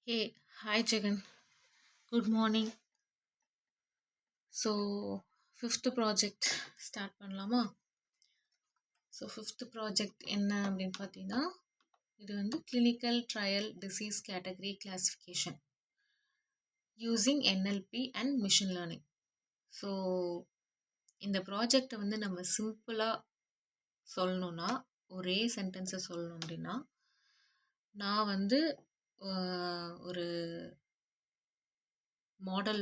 Hey, hi Jagan. Good morning. So, fifth project start பண்ணலாமா? So fifth project என்ன அப்படின்னு பார்த்தீங்கன்னா இது வந்து clinical trial disease category classification using NLP and machine learning. So இந்த ப்ராஜெக்டை வந்து நம்ம சிம்பிளாக சொல்லணும்னா ஒரே சென்டென்ஸை சொல்லணும் அப்படின்னா நான் வந்து ஒரு மாடல்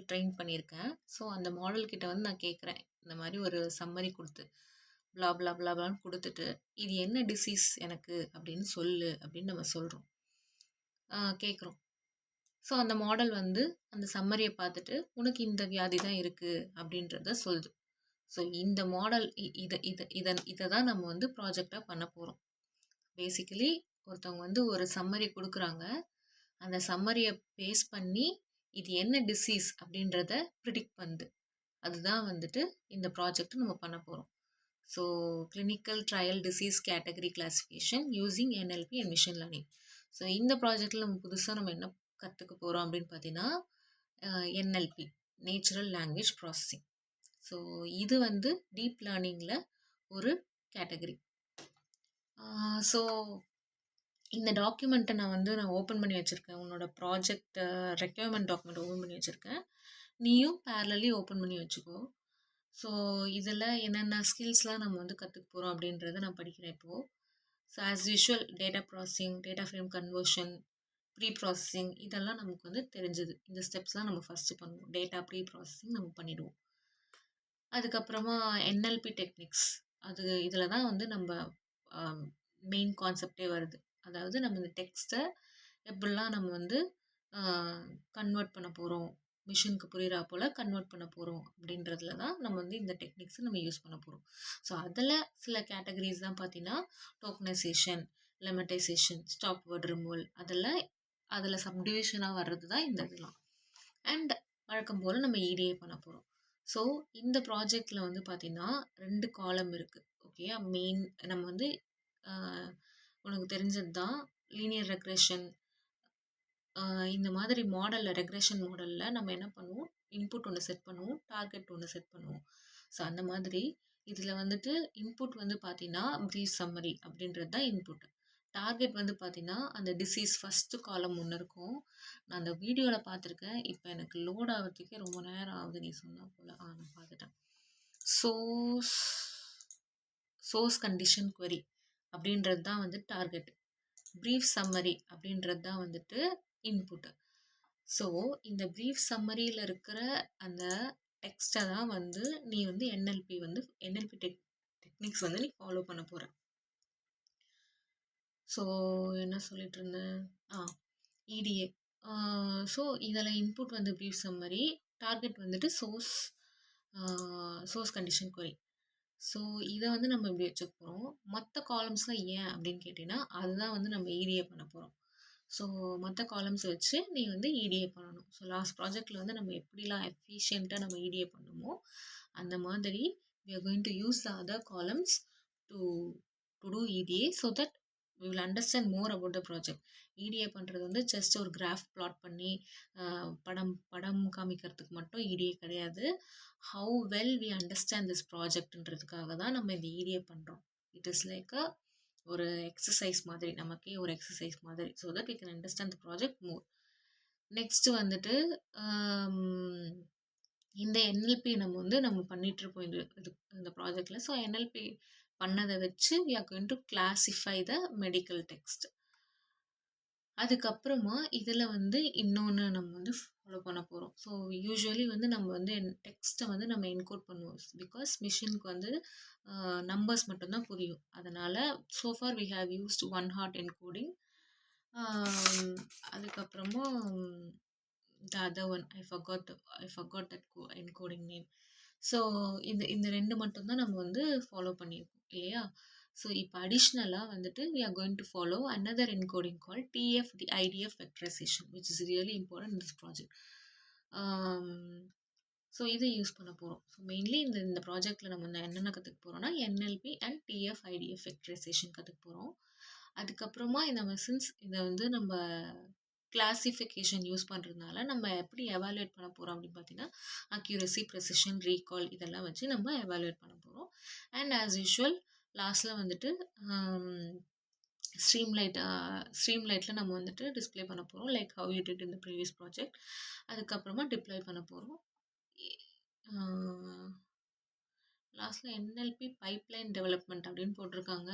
ட்ரெயின் பண்ணியிருக்கேன். ஸோ அந்த மாடல் கிட்ட வந்து நான் கேட்குறேன், இந்த மாதிரி ஒரு சம்மரி கொடுத்து blah blah blah blahன்னு கொடுத்துட்டு இது என்ன டிசீஸ் எனக்கு அப்படின்னு சொல்லு அப்படின்னு நம்ம சொல்கிறோம், கேட்குறோம். ஸோ அந்த மாடல் வந்து அந்த சம்மரியை பார்த்துட்டு உனக்கு இந்த வியாதி தான் இருக்குது அப்படின்றத சொல்லுது. ஸோ இந்த மாடல் இதை தான் நம்ம வந்து ப்ராஜெக்டாக பண்ண போகிறோம். பேசிக்கலி ஒருத்தவங்க வந்து ஒரு சம்மரி கொடுக்குறாங்க, அந்த சம்மரியை பேஸ் பண்ணி இது என்ன டிசீஸ் அப்படின்றத ப்ரிடிக்ட் பண்ணுது. அதுதான் வந்துட்டு இந்த ப்ராஜெக்ட் நம்ம பண்ண போகிறோம். So clinical trial disease category classification using NLP and machine learning. So இந்த ப்ராஜெக்டில் நம்ம என்ன கற்றுக்க போகிறோம் அப்படின்னு பார்த்தீங்கன்னா NLP, natural language processing. So இது வந்து டீப் லேர்னிங்கில் ஒரு கேட்டகரி. ஸோ இந்த டாக்குமெண்ட்டை நான் ஓப்பன் பண்ணி வச்சுருக்கேன். உன்னோட ப்ராஜெக்ட் ரெக்யர்மெண்ட் டாக்குமெண்ட் ஓப்பன் பண்ணி வச்சுருக்கேன். நீயும் பேரலி ஓப்பன் பண்ணி வச்சுக்கோ. ஸோ இதில் என்னென்ன ஸ்கில்ஸ்லாம் நம்ம வந்து கற்றுக்க போகிறோம் அப்படின்றத நான் படிக்கிறேன் இப்போது. So as usual data processing, data frame conversion, preprocessing இதெல்லாம் நமக்கு வந்து தெரிஞ்சது. இந்த ஸ்டெப்ஸ்லாம் நம்ம ஃபஸ்ட்டு பண்ணுவோம். டேட்டா ப்ரீ ப்ராசஸிங் நம்ம பண்ணிவிடுவோம். அதுக்கப்புறமா என்எல்பி டெக்னிக்ஸ், அது இதில் தான் வந்து நம்ம மெயின் கான்செப்டே வருது. அதாவது நம்ம இந்த டெக்ஸ்ட்டை எப்படிலாம் நம்ம வந்து கன்வெர்ட் பண்ண போகிறோம், மிஷினுக்கு புரிகிறா போல் கன்வெர்ட் பண்ண போகிறோம் அப்படின்றதுல தான் நம்ம வந்து இந்த டெக்னிக்ஸை நம்ம யூஸ் பண்ண போகிறோம். ஸோ அதில் சில கேட்டகரிஸ் தான் பார்த்தீங்கன்னா டோக்கனைசேஷன், லெமட்டைசேஷன், ஸ்டாப் வேர்ட் ரிமூவல், அதில் சப்டிவிஷனாக வர்றது தான் இந்த இதெல்லாம். அண்ட் வழக்கம் போல் நம்ம இடிஏ பண்ண போகிறோம். ஸோ இந்த ப்ராஜெக்டில் வந்து பார்த்திங்கன்னா 2 காலம் இருக்குது. ஓகே, மெயின் நம்ம வந்து உனக்கு தெரிஞ்சது தான் லீனியர் ரெக்ரெஷன். இந்த மாதிரி ரெக்ரெஷன் மாடலில் நம்ம என்ன பண்ணுவோம், இன்புட் ஒன்று செட் பண்ணுவோம், டார்கெட் ஒன்று செட் பண்ணுவோம். ஸோ அந்த மாதிரி இதில் வந்துட்டு இன்புட் வந்து பார்த்தீங்கன்னா ப்ரீஃப் சம்மரி அப்படின்றது தான் இன்புட். டார்கெட் வந்து பார்த்தீங்கன்னா அந்த டிசீஸ் ஃபஸ்ட்டு காலம் ஒன்று இருக்கும். நான் அந்த வீடியோவில் பார்த்துருக்கேன். இப்போ எனக்கு லோட் ஆகிறதுக்கே ரொம்ப நேரம் ஆகுது, நீ சொன்னால் போல். நான் பார்த்துட்டேன். சோர்ஸ் கண்டிஷன் query அப்படின்றது தான் வந்து டார்கெட். ப்ரீஃப் சம்மரி அப்படின்றது தான் வந்துட்டு இன்புட்டு. ஸோ இந்த ப்ரீஃப் சம்மரியில் இருக்கிற அந்த டெக்ஸ்ட்டை தான் வந்து நீ வந்து என்எல்பி டெக்னிக்ஸ் வந்து நீ ஃபாலோ பண்ண போகிற. ஸோ என்ன சொல்லிட்டு இருந்தேன், இடிஏ. ஸோ இதில் இன்புட் வந்து ப்ரீஃப் சம்மரி, டார்கெட் வந்துட்டு சோர்ஸ் கண்டிஷன் query. ஸோ இதை வந்து நம்ம இப்படி வச்சுக்க போகிறோம். மற்ற காலம்ஸ்லாம் ஏன் அப்படின்னு கேட்டிங்கன்னா அதுதான் வந்து நம்ம இடிஏ பண்ண போகிறோம். ஸோ மற்ற காலம்ஸ் வச்சு நீ வந்து இடிஏ பண்ணணும். ஸோ லாஸ்ட் ப்ராஜெக்டில் வந்து நம்ம எப்படிலாம் எஃபிஷியண்ட்டாக நம்ம இடிஏ பண்ணணுமோ அந்த மாதிரி we are going to use the other columns to do EDA so that we will understand more about the project. EDA பண்ணுறது வந்து ஜஸ்ட் ஒரு கிராஃப் பிளாட் பண்ணி படம் காமிக்கிறதுக்கு மட்டும் EDA கிடையாது. how well we understand this projectன்றதுக்காக தான் நம்ம இந்த EDA பண்ணுறோம். இட் இஸ் லைக் ஒரு எக்ஸசைஸ் மாதிரி, நமக்கே ஒரு எக்ஸசைஸ் மாதிரி, so that we can understand the project more. Next வந்துட்டு இந்த என்எல்பி நம்ம பண்ணிகிட்ருப்போம் இந்த ப்ராஜெக்டில். ஸோ என்எல்பி பண்ணதை வச்சு we are going to classify the medical text. அதுக்கப்புறமா இதில் வந்து இன்னொன்று நம்ம வந்து ஃபாலோ பண்ண போகிறோம். ஸோ யூஸ்வலி வந்து நம்ம வந்து டெக்ஸ்ட்டை வந்து நம்ம என்கோட் பண்ணுவோம். பிகாஸ் மிஷினுக்கு வந்து நம்பர்ஸ் மட்டும்தான் புரியும். அதனால் so far we have used one hot encoding. அதுக்கப்புறமா the other one I forgot that encoding name. So இந்த 2 மட்டும்தான் நம்ம வந்து ஃபாலோ பண்ணியிருக்கோம் இல்லையா. ஸோ இப்போ அடிஷ்னலாக வந்துட்டு we are going to follow another encoding called TF-IDF vectorization, which is really important in this project. So இதை யூஸ் பண்ண போகிறோம். ஸோ மெயின்லி இந்த ப்ராஜெக்டில் நம்ம என்னென்ன கற்றுக்க போகிறோம்னா என்எல்பி அண்ட் TF-IDF vectorization கற்றுக்க போகிறோம். அதுக்கப்புறமா இந்த மெஷின்ஸ் இதை வந்து நம்ம கிளாசிஃபிகேஷன் யூஸ் பண்ணுறதுனால நம்ம எப்படி எவாலுவேட் பண்ண போகிறோம் அப்படின்னு பார்த்தீங்கன்னா அக்யூரசி, ப்ரெசிஷன், ரீகால் இதெல்லாம் வச்சு நம்ம எவாலுவேட் பண்ண போகிறோம். அண்ட் ஆஸ் யூஷுவல் லாஸ்ட்டில் வந்துட்டு ஸ்ட்ரீம்லைட்டில் நம்ம வந்துட்டு டிஸ்பிளே பண்ண போகிறோம், லைக் ஹவ் யூ டிட் இந்த ப்ரீவியஸ் ப்ராஜெக்ட். அதுக்கப்புறமா டிப்ளாய் பண்ண போகிறோம். லாஸ்ட்டில் என்எல்பி பைப்லைன் டெவலப்மெண்ட் அப்படின்னு போட்டிருக்காங்க.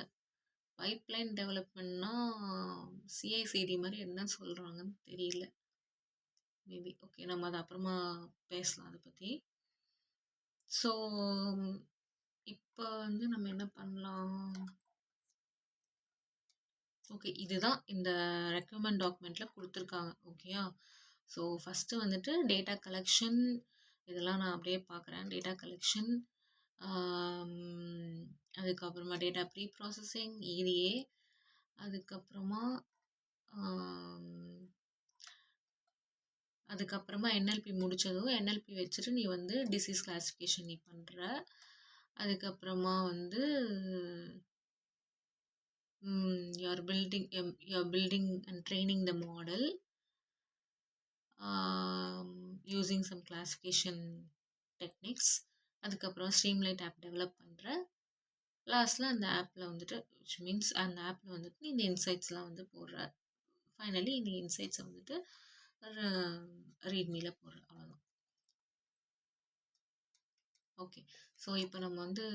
பைப்லைன் டெவலப்மெண்ட்னா சிஐசிடி மாதிரி என்ன சொல்கிறாங்கன்னு தெரியல. மேபி ஓகே, நம்ம அதை அப்புறமா பேசலாம் அதை பற்றி. ஸோ இப்போ வந்து நம்ம என்ன பண்ணலாம்? ஓகே, இதுதான் இந்த ரெக்கமெண்ட் டாக்குமெண்ட்டில் கொடுத்துருக்காங்க. ஓகேயா? ஸோ ஃபஸ்ட்டு வந்துட்டு டேட்டா கலெக்ஷன் இதெல்லாம் நான் அப்படியே பார்க்குறேன். டேட்டா கலெக்ஷன், அதுக்கப்புறமா டேட்டா ப்ரீ ப்ராசஸிங், EDA, அதுக்கப்புறமா NLP முடித்ததும் NLP வச்சுட்டு நீ வந்து டிசீஸ் கிளாசிஃபிகேஷன் நீ பண்ணுற. அதுக்கப்புறமா வந்து you're building and training the model using some classification techniques. அதுக்கப்புறம் ஸ்ட்ரீம்லைட் ஆப் டெவலப் பண்ணுற. லாஸ்ட்டில் அந்த ஆப்பில் வந்துட்டு which means அந்த ஆப்பில் வந்துட்டு நீ இந்த இன்சைட்ஸ்லாம் வந்து போடுற. ஃபைனலி இந்த இன்சைட்ஸை வந்துட்டு ரீட்மியில் போடுற. அவ்வளோதான். ஓகே, ஸோ இப்போ நம்ம வந்து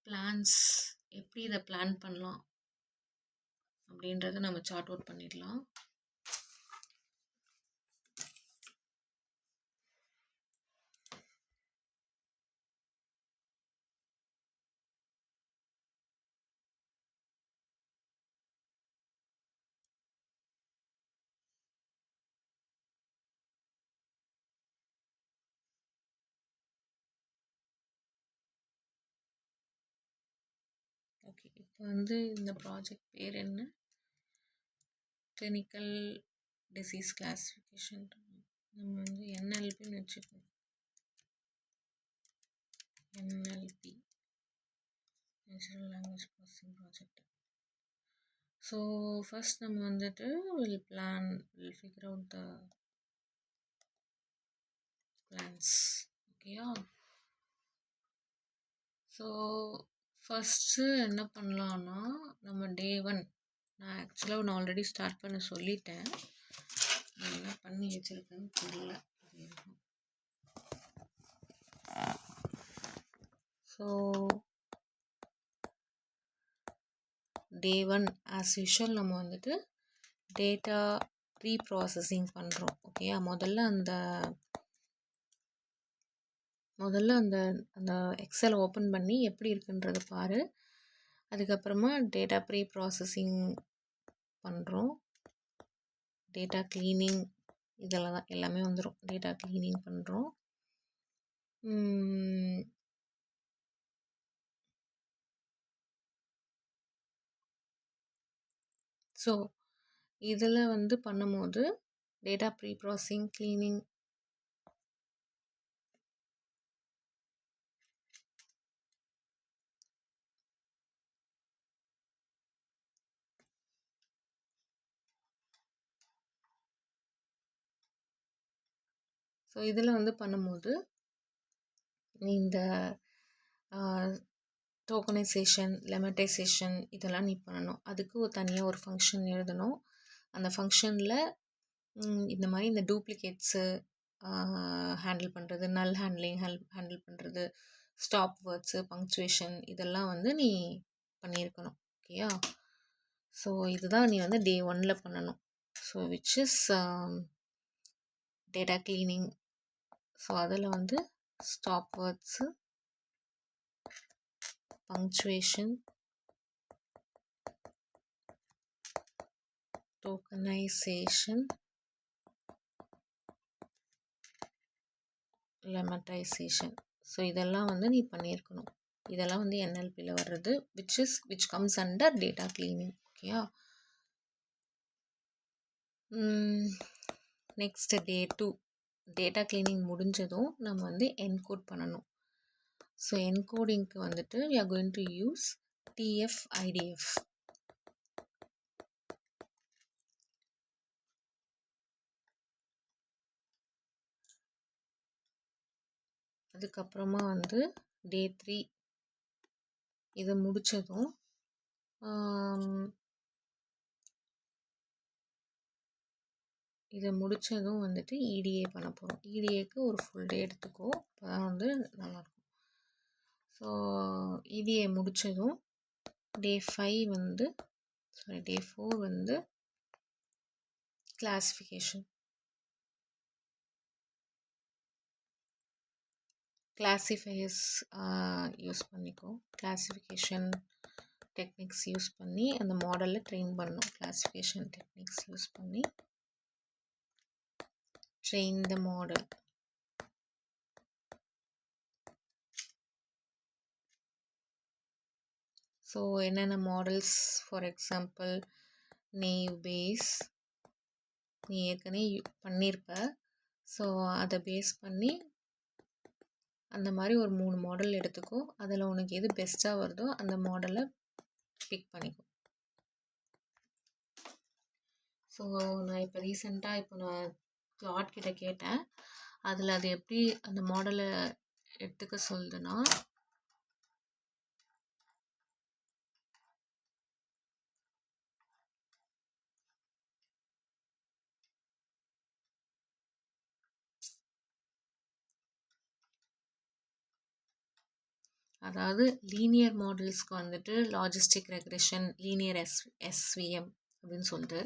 பிளான்ஸ் எப்படி இதை பிளான் பண்ணலாம் அப்படின்றத நம்ம சார்ட் அவுட் பண்ணிடலாம். ஓகே, இப்போ வந்து இந்த ப்ராஜெக்ட் பேர் என்ன? Clinical disease classification. நம்ம வந்து NLPன்னு வச்சுக்கோம். NLP natural language processing project. So first நம்ம வந்துட்டு will figure out the plans. ஓகேயா? ஸோ ஃபஸ்ட்டு என்ன பண்ணலான்னா நம்ம டே 1 நான் ஆக்சுவலாக ஒன்று ஆல்ரெடி ஸ்டார்ட் பண்ண சொல்லிட்டேன். நான் என்ன பண்ணி வச்சுருக்கேன்னு தெரியல. ஸோ டே 1 ஆஸ் யூஷுவல் நம்ம வந்துட்டு டேட்டா ப்ரீ ப்ராசஸிங் பண்ணுறோம். ஓகேயா? முதல்ல அந்த அந்த எக்ஸல் ஓப்பன் பண்ணி எப்படி இருக்குன்றத பாரு. அதுக்கப்புறமா டேட்டா ப்ரீ ப்ராசஸிங் பண்ணுறோம். டேட்டா க்ளீனிங் இதெல்லாம் தான் எல்லாமே வந்துடும். டேட்டா க்ளீனிங் பண்ணுறோம். ஸோ இதில் வந்து பண்ணும்போது data preprocessing, cleaning, so இதில் வந்து பண்ணும்போது நீ இந்த டோக்கனைசேஷன், லெமட்டைசேஷன் இதெல்லாம் நீ பண்ணணும். அதுக்கு தனியாக ஒரு ஃபங்க்ஷன் எழுதணும். அந்த ஃபங்க்ஷனில் இந்த மாதிரி இந்த டூப்ளிகேட்ஸு ஹேண்டில் பண்ணுறது, நல் ஹேண்டில் பண்ணுறது, ஸ்டாப் வேர்ட்ஸு, பங்க்சுவேஷன் இதெல்லாம் வந்து நீ பண்ணியிருக்கணும். ஓகேயா? ஸோ இதுதான் நீ வந்து டே 1 பண்ணணும். So which is data cleaning. So அதில் வந்து stop words, punctuation, tokenization, lemmatization. So இதெல்லாம் வந்து நீ பண்ணியிருக்கணும். இதெல்லாம் வந்து NLPயில் வர்றது which comes under data cleaning. ஓகேயா? நெக்ஸ்ட் டே 2 டேட்டா க்ளீனிங் முடிஞ்சதும் நம்ம வந்து என்கோட் பண்ணணும். ஸோ என்கோடிங்க்கு வந்துட்டு we are going to use TF-IDF. அதுக்கப்புறமா வந்து டே 3 இது முடித்ததும் வந்துட்டு இடிஏ பண்ண போகிறோம். இடிஏக்கு ஒரு ஃபுல் டே எடுத்துக்கோ, அப்போ தான் வந்து நல்லாயிருக்கும். ஸோ இடிஏ முடித்ததும் டே 5 வந்து டே 4 வந்து கிளாசிஃபிகேஷன் கிளாசிஃபையர்ஸ் யூஸ் பண்ணிக்கோ. கிளாசிஃபிகேஷன் டெக்னிக்ஸ் யூஸ் பண்ணி அந்த மாடலில் ட்ரெயின் பண்ணணும். கிளாசிஃபிகேஷன் டெக்னிக்ஸ் யூஸ் பண்ணி train the model. ஸோ என்னென்ன models, for example naive Bayes நீ ஏற்கனவே பண்ணியிருப்ப. ஸோ அதை பேஸ் பண்ணி அந்த மாதிரி ஒரு 3 மாடல் எடுத்துக்கோ. அதில் உனக்கு எது பெஸ்ட்டாக வருதோ அந்த மாடலை பிக் பண்ணிக்கோ. ஸோ நான் இப்போ ரீசெண்டாக நான் கிளாட் கிட்ட கேட்டேன். அதில் அது எப்படி அந்த மாடலை எடுத்துக்க சொல்லுதுன்னா, அதாவது லீனியர் மாடல்ஸ்க்கு வந்துட்டு லாஜிஸ்டிக் ரெக்ரெஷன், லீனியர் எஸ்விஎம் அப்படின்னு சொல்லிட்டு,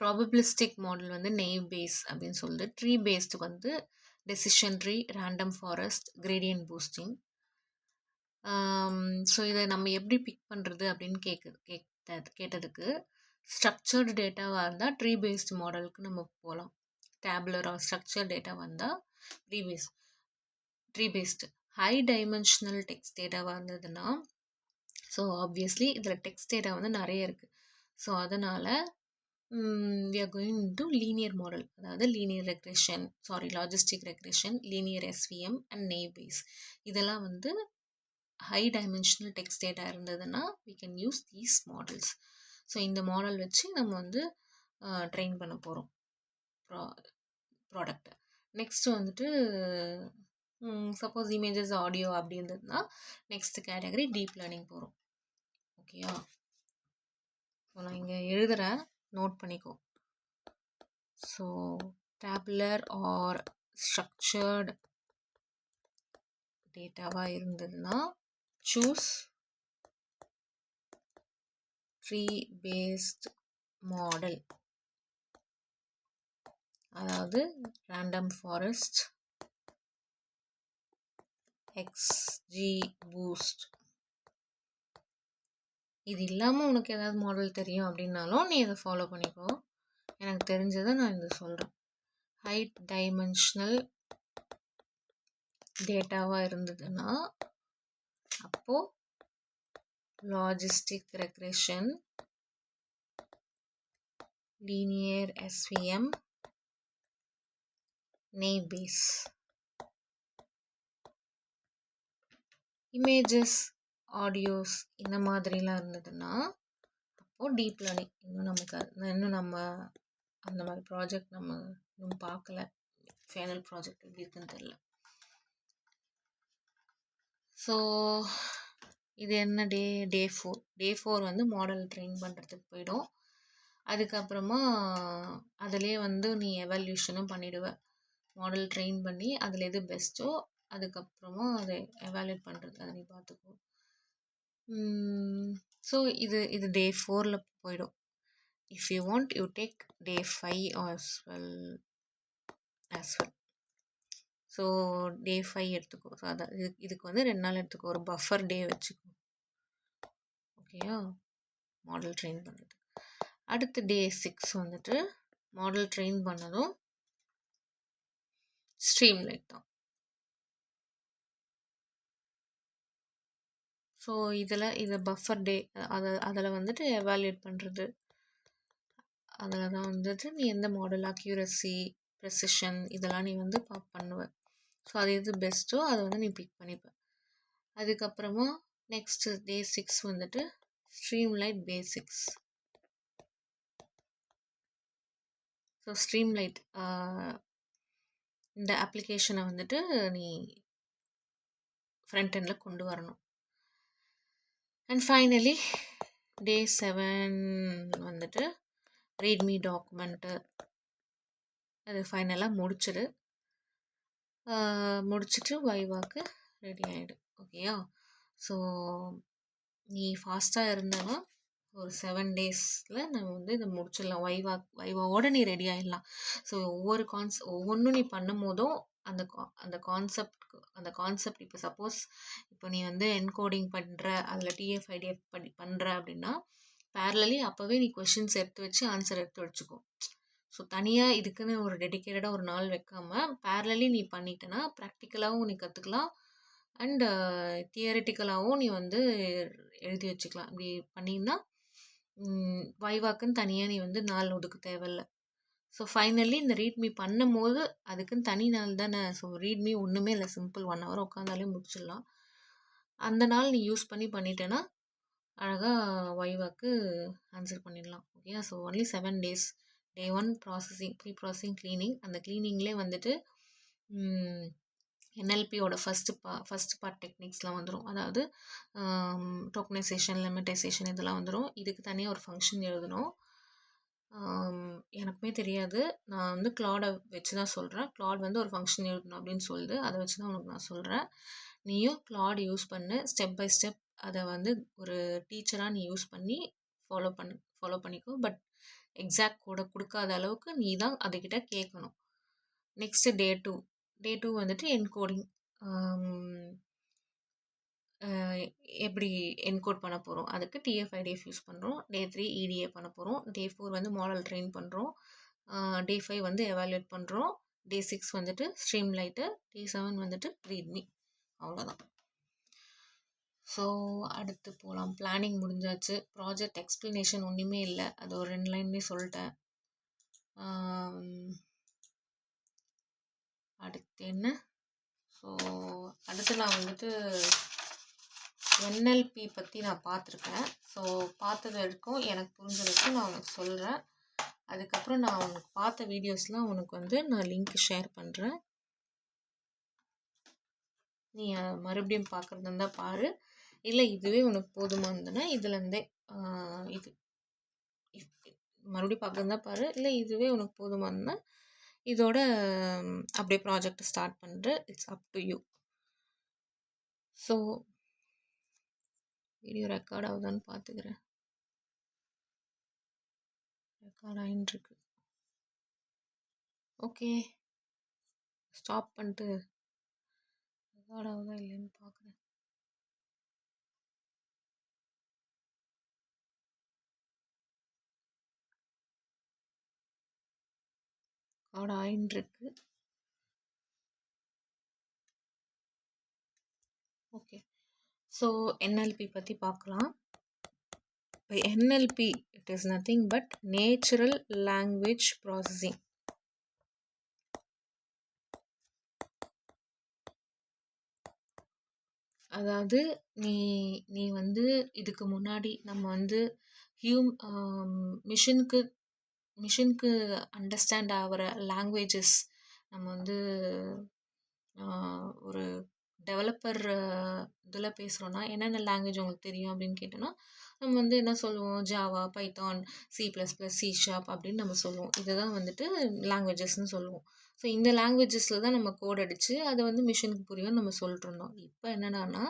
ப்ராபபிலிஸ்டிக் மாடல் வந்து நெய்வ் பேஸ் அப்படின்னு சொல்லிட்டு, ட்ரீ பேஸ்டு வந்து decision tree, random forest, gradient boosting. So இதை நம்ம எப்படி பிக் பண்ணுறது அப்படின்னு கேட்டதுக்கு ஸ்ட்ரக்சர்டு டேட்டாவாக இருந்தால் ட்ரீ பேஸ்டு மாடலுக்கு நம்ம போகலாம். டேபுலர் ஆர் ஸ்ட்ரக்சர் டேட்டா வந்தால் tree based. High dimensional text டேட்டாவாக இருந்ததுன்னா, ஸோ ஆப்வியஸ்லி இதில் டெக்ஸ்ட் டேட்டா வந்து நிறைய இருக்குது. ஸோ அதனால் we are going to linear model, அதாவது linear regression, logistic regression, linear SVM and naive Bayes. இதெல்லாம் வந்து ஹை டைமென்ஷனல் டெக்ஸ்ட் டேட்டா இருந்ததுன்னா we can use these models. So இந்த மாடல் வச்சு நம்ம வந்து ட்ரெயின் பண்ண போகிறோம் ப்ராடக்டை. நெக்ஸ்ட் வந்துட்டு சப்போஸ் இமேஜஸ், ஆடியோ அப்படி இருந்ததுன்னா நெக்ஸ்ட் கேட்டகரி டீப் லேர்னிங் போகிறோம். ஓகேயா? ஸோ நான் இங்கே எழுதுகிறேன், நோட் பண்ணிக்கோ. ஸோ டேபுலர் ஆர் ஸ்ட்ரக்சர்டு டேட்டாவாக இருந்ததுன்னா சூஸ் ட்ரீ பேஸ்ட் மாடல், அதாவது ரேண்டம் ஃபாரஸ்ட், XGBoost. இது இல்லாமல் உனக்கு ஏதாவது மாடல் தெரியும் அப்படின்னாலும் நீ இதை ஃபாலோ பண்ணிக்கோ. எனக்கு தெரிஞ்சதை நான் இதை சொல்கிறேன். ஹை டைமென்ஷனல் டேட்டாவாக இருந்ததுன்னா அப்போது logistic regression, linear SVM, naive Bayes. Images, audios இந்த மாதிரிலாம் இருந்ததுன்னா அப்போது டீப் லேர்னிங். இன்னும் நம்ம அந்த மாதிரி ப்ராஜெக்ட் நம்ம இன்னும் பார்க்கல. ஃபைனல் ப்ராஜெக்ட் எப்படி இருக்குன்னு தெரியல. ஸோ இது என்ன டே 4 வந்து மாடல் ட்ரெயின் பண்ணுறதுக்கு போயிடும். அதுக்கப்புறமா அதிலே வந்து நீ எவால்யூஷனும் பண்ணிவிடுவ. மாடல் ட்ரெயின் பண்ணி அதில் எது பெஸ்ட்டோ அதுக்கப்புறமா அதை எவாலுவேட் பண்ணுறது அதை நீ பார்த்துக்கோ. ஸோ இது டே 4 போயிடும். If you want you take day 5 as well. So day 5 எடுத்துக்கோ. ஸோ இதுக்கு வந்து 2 நாள் எடுத்துக்கோ. ஒரு பஃபர் டே வச்சுக்கோ. ஓகேயா? மாடல் ட்ரெயின் பண்ணுறது. அடுத்து டே 6 வந்துட்டு மாடல் ட்ரெயின் பண்ணதும் ஸ்ட்ரீம்லைட் தான். ஸோ இது பஃபர் டே, அதில் வந்துட்டு எவாலுவேட் பண்ணுறது. அதில் தான் வந்துட்டு நீ எந்த மாடல், அக்யூரசி, ப்ரெசிஷன் இதெல்லாம் நீ வந்து பண்ணுவ. ஸோ அது எது பெஸ்ட்டோ அதை வந்து நீ பிக் பண்ணிப்ப. அதுக்கப்புறமா நெக்ஸ்ட் டே 6 வந்துட்டு ஸ்ட்ரீம்லைட் பேசிக்ஸ். ஸோ ஸ்ட்ரீம்லைட் இந்த அப்ளிகேஷனை வந்துட்டு நீ ஃப்ரண்ட் எண்டில் கொண்டு வரணும். அண்ட் ஃபைனலி டே 7 வந்துட்டு ரீட்மீ டாக்குமெண்ட்டு அது ஃபைனலாக முடிச்சுட்டு வைவாக்கு ரெடி ஆகிடு. ஓகேயா? ஸோ நீ ஃபாஸ்ட்டாக இருந்தனா ஒரு 7 டேஸில் நம்ம வந்து இதை முடிச்சிடலாம். வைவாவோட நீ ரெடி ஆகிடலாம். ஸோ ஒவ்வொன்றும் நீ பண்ணும் போதும் அந்த கான்செப்ட் இப்போ சப்போஸ் இப்போ நீ வந்து என்கோடிங் பண்ணுற, அதில் டிஎஃப் ஐடிஎஃப் பண்ணுற அப்படின்னா பேரலி அப்போவே நீ கொஷின்ஸ் எடுத்து வச்சு ஆன்சர் எடுத்து வச்சுக்கோ. ஸோ தனியாக இதுக்குன்னு ஒரு டெடிக்கேட்டடாக ஒரு நாள் வைக்காமல் பேரலி நீ பண்ணிட்டேன்னா ப்ராக்டிக்கலாகவும் நீ கற்றுக்கலாம் அண்டு தியரிட்டிக்கலாகவும் நீ வந்து எழுதி வச்சுக்கலாம். இப்படி பண்ணிங்கன்னா வைவாக்குன்னு தனியாக நீ வந்து நாள் ஒதுக்க தேவையில்ல. ஸோ ஃபைனலி இந்த ரீட்மீ பண்ணும் போது அதுக்குன்னு தனி நாள் தானே. ஸோ ரீட்மீ ஒன்றுமே இல்லை, சிம்பிள் 1 hour உட்காந்தாலே முடிச்சிடலாம். அந்த நாள் நீ யூஸ் பண்ணிட்டேன்னா அழகாக வைவாக்கு ஆன்சர் பண்ணிடலாம். Okay? So only 7 days. Day 1 processing, preprocessing, cleaning. அந்த கிளீனிங்லேயே வந்துட்டு என்எல்பியோட ஃபஸ்ட்டு பார்ட் டெக்னிக்ஸ்லாம் வந்துடும். அதாவது டோக்கனைசேஷன், லிமிட்டைசேஷன் இதெல்லாம் வந்துடும். இதுக்கு தனியாக ஒரு ஃபங்க்ஷன் எழுதணும். எனக்குமே தெரியாது, நான் வந்து கிளாடை வச்சு தான் சொல்கிறேன். கிளாட் வந்து ஒரு ஃபங்க்ஷன் எழுதணும் அப்படின்னு சொல்லுது, அதை வச்சு தான் உனக்கு நான் சொல்கிறேன். நீயும் கிளாட் யூஸ் பண்ணு, ஸ்டெப் பை ஸ்டெப் அதை வந்து ஒரு டீச்சராக நீ யூஸ் பண்ணி ஃபாலோ பண்ணிக்கோ. பட் எக்ஸாக்ட் கோடை கொடுக்காத அளவுக்கு நீ தான் அதுக்கிட்ட கேட்கணும். நெக்ஸ்ட்டு டே டூ வந்துட்டு என்கோடிங். எப்படி என்கோட் பண்ண போகிறோம், அதுக்கு டிஎஃப் ஐடிஎஃப் யூஸ் பண்ணுறோம். டே 3 இடிஏ பண்ண போகிறோம். டே 4 வந்து மாடல் ட்ரெயின் பண்ணுறோம். டே 5 வந்து எவாலுவேட் பண்ணுறோம். டே 6 வந்துட்டு ஸ்ட்ரீம் லைட்டு. டே 7 வந்துட்டு ரீட்மீ. அவ்வளோதான். ஸோ அடுத்து போகலாம். பிளானிங் முடிஞ்சாச்சு. ப்ராஜெக்ட் எக்ஸ்ப்ளனேஷன் ஒன்றுமே இல்லை, அது ஒரு 2 லைன்லேயே சொல்லிட்டேன். அடுத்து என்ன? ஸோ அடுத்து நான் வந்துட்டு என்எல்பி பற்றி நான் பார்த்துருக்கேன். ஸோ பார்த்தது வரைக்கும் எனக்கு புரிஞ்ச வரைக்கும் நான் உனக்கு சொல்கிறேன். அதுக்கப்புறம் நான் உனக்கு பார்த்த வீடியோஸ்லாம் உனக்கு வந்து நான் லிங்க் ஷேர் பண்ணுறேன். நீ மறுபடியும் பார்க்குறது இருந்தால் பாரு, இல்லை இதுவே உனக்கு போதுமா இருந்ததுன்னா இதுலேருந்தே இது மறுபடியும் பார்க்குறதா பாரு, இல்லை இதுவே உனக்கு போதுமா இருந்தால் இதோட அப்படியே ப்ராஜெக்ட் ஸ்டார்ட் பண்ணுற. It's up to you. So video record ஆகுதான்னு பார்த்துக்கிறேன். ரெக்கார்ட் ஆகிட்டுருக்கு. ஓகே, ஸ்டாப் பண்ணிட்டு ரெக்கார்ட் ஆகுதா இல்லைன்னு பார்க்குறேன். ரெக்கார்ட் ஆகிட்டுருக்கு. ஓகே, ஸோ என்எல்பி பற்றி பார்க்கலாம். இப்போ NLP it is nothing but natural language processing. அதாவது நீ வந்து இதுக்கு முன்னாடி நம்ம வந்து மிஷினுக்கு அண்டர்ஸ்டாண்ட் ஆகிற லாங்குவேஜஸ் நம்ம வந்து ஒரு டெவலப்பர் இதில் பேசுகிறோன்னா என்னென்ன லாங்குவேஜ் உங்களுக்கு தெரியும் அப்படின்னு கேட்டோன்னா நம்ம வந்து என்ன சொல்லுவோம், ஜாவா, பைத்தான், C++, C# அப்படின்னு நம்ம சொல்லுவோம். இதுதான் வந்துட்டு லாங்குவேஜஸ்ன்னு சொல்லுவோம். ஸோ இந்த லாங்குவேஜஸில் தான் நம்ம கோட் அடித்து அதை வந்து மிஷினுக்கு புரியும் நம்ம சொல்லிட்டு இருந்தோம். இப்போ என்னடான்னா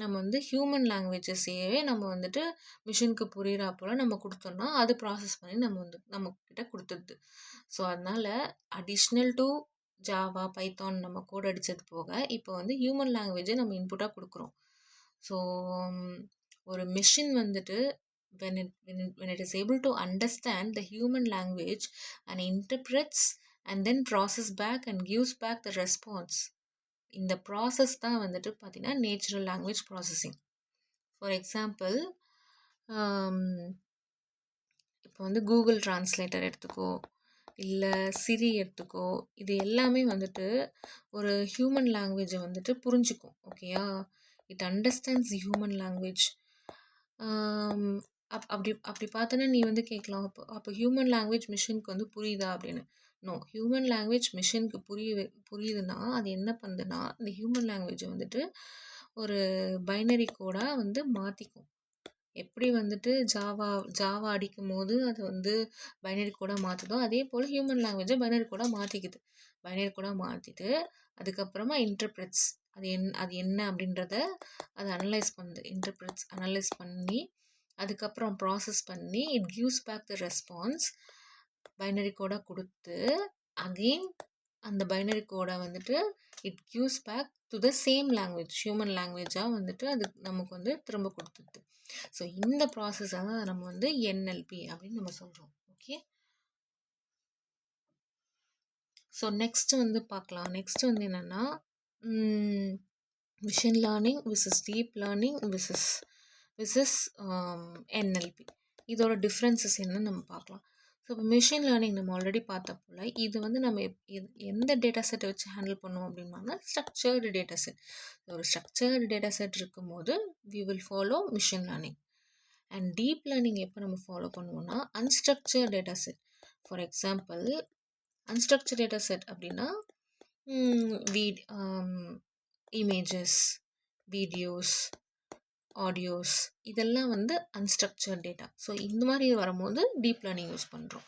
நம்ம வந்து ஹியூமன் லாங்குவேஜஸையே நம்ம வந்துட்டு மிஷினுக்கு புரிகிற போல் நம்ம கொடுத்தோம்னா அது ப்ராசஸ் பண்ணி நம்மக்கிட்ட கொடுத்துடுது. ஸோ அதனால் அடிஷ்னல் டு ஜாவா, பைத்தான் நம்ம கோட் அடித்தது போக இப்போ வந்து ஹியூமன் லாங்குவேஜை நம்ம இன்புட்டாக கொடுக்குறோம். ஸோ ஒரு மிஷின் வந்துட்டு when it is able to understand the human language and interprets and then process back and gives back the response, இந்த ப்ராசஸ் தான் வந்துட்டு பார்த்தீங்கன்னா natural language processing. For example இப்போ வந்து கூகுள் டிரான்ஸ்லேட்டர் எடுத்துக்கோ, இல்லை சிரி எடுத்துக்கோ, இது எல்லாமே வந்துட்டு ஒரு ஹியூமன் லாங்குவேஜை வந்துட்டு புரிஞ்சுக்கும். ஓகேயா? It understands human language. அப்படி பார்த்தோன்னா நீ வந்து கேட்கலாம், அப்போ ஹியூமன் லாங்குவேஜ் மிஷினுக்கு வந்து புரியுதா அப்படின்னு. நோ, ஹியூமன் லாங்குவேஜ் மிஷினுக்கு புரியுதுன்னா அது என்ன பண்ணுதுன்னா இந்த ஹியூமன் லாங்குவேஜை வந்துட்டு ஒரு பைனரி கோடாக வந்து மாற்றிக்கும். எப்படி வந்துட்டு ஜாவா அடிக்கும்போது அது வந்து பைனரி கோடாக மாற்றுதோ, அதே போல் ஹியூமன் லாங்குவேஜை பைனரி கோடாக மாற்றிக்குது. பைனரி கோடாக மாற்றிட்டு அதுக்கப்புறமா இன்டர்பிரெட்ஸ் அது என்ன அப்படின்றத அது அனலைஸ் பண்ணுது. இன்டர்பிரெட்ஸ் அனலைஸ் பண்ணி அதுக்கப்புறம் ப்ராசஸ் பண்ணி it gives back the response. Binary கோடாக கொடுத்து அகெயின் அந்த பைனரி கோடை வந்துட்டு it gives back to the same language, human லாங்குவேஜாக வந்துட்டு அது நமக்கு வந்து திரும்ப கொடுத்துது. ஸோ இந்த ப்ராசஸை தான் நம்ம வந்து என்எல்பி அப்படின்னு நம்ம சொல்கிறோம். ஓகே, ஸோ நெக்ஸ்ட் வந்து பார்க்கலாம். நெக்ஸ்ட் வந்து என்னென்னா machine learning versus deep learning versus NLP. இதோட டிஃப்ரென்சஸ் என்னன்னு நம்ம பார்க்கலாம். ஸோ இப்போ மிஷின் லேர்னிங் நம்ம ஆல்ரெடி பார்த்த போல் இது வந்து நம்ம எந்த டேட்டா செட்டை வச்சு ஹேண்டில் பண்ணுவோம் அப்படின்னா ஸ்ட்ரக்சர்டு டேட்டா செட். ஒரு ஸ்ட்ரக்சர்டு டேட்டா செட் இருக்கும்போது we will follow machine learning. And deep learning எப்போ நம்ம ஃபாலோ பண்ணுவோம்னா unstructured data set. For example unstructured data set அப்படின்னா இமேஜஸ், வீடியோஸ், ஆடியோஸ், இதெல்லாம் வந்து அன்ஸ்ட்ரக்சர்ட் டேட்டா. ஸோ இந்த மாதிரி வரும்போது டீப் லேர்னிங் யூஸ் பண்ணுறோம்.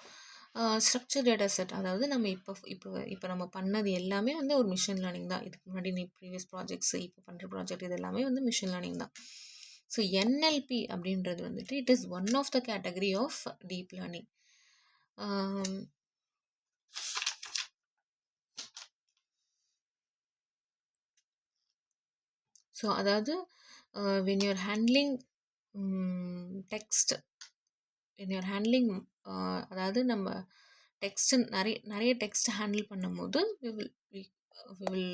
ஸ்ட்ரக்சர் டேட்டா செட் அதாவது நம்ம இப்போ நம்ம பண்ணது எல்லாமே வந்து ஒரு மிஷின் லேர்னிங் தான். இதுக்கு முன்னாடி நீ ப்ரீவியஸ் ப்ராஜெக்ட்ஸ், இப்போ பண்ணுற ப்ராஜெக்ட் இது எல்லாமே வந்து மிஷின் லேர்னிங் தான். ஸோ என்எல்பி அப்படின்றது வந்துட்டு it is one of the category of deep learning. So அதாவது when you're handling text, when you're handling அதாவது நம்ம டெக்ஸ்ட் நிறைய டெக்ஸ்ட் ஹேண்டில் பண்ணும்போது we will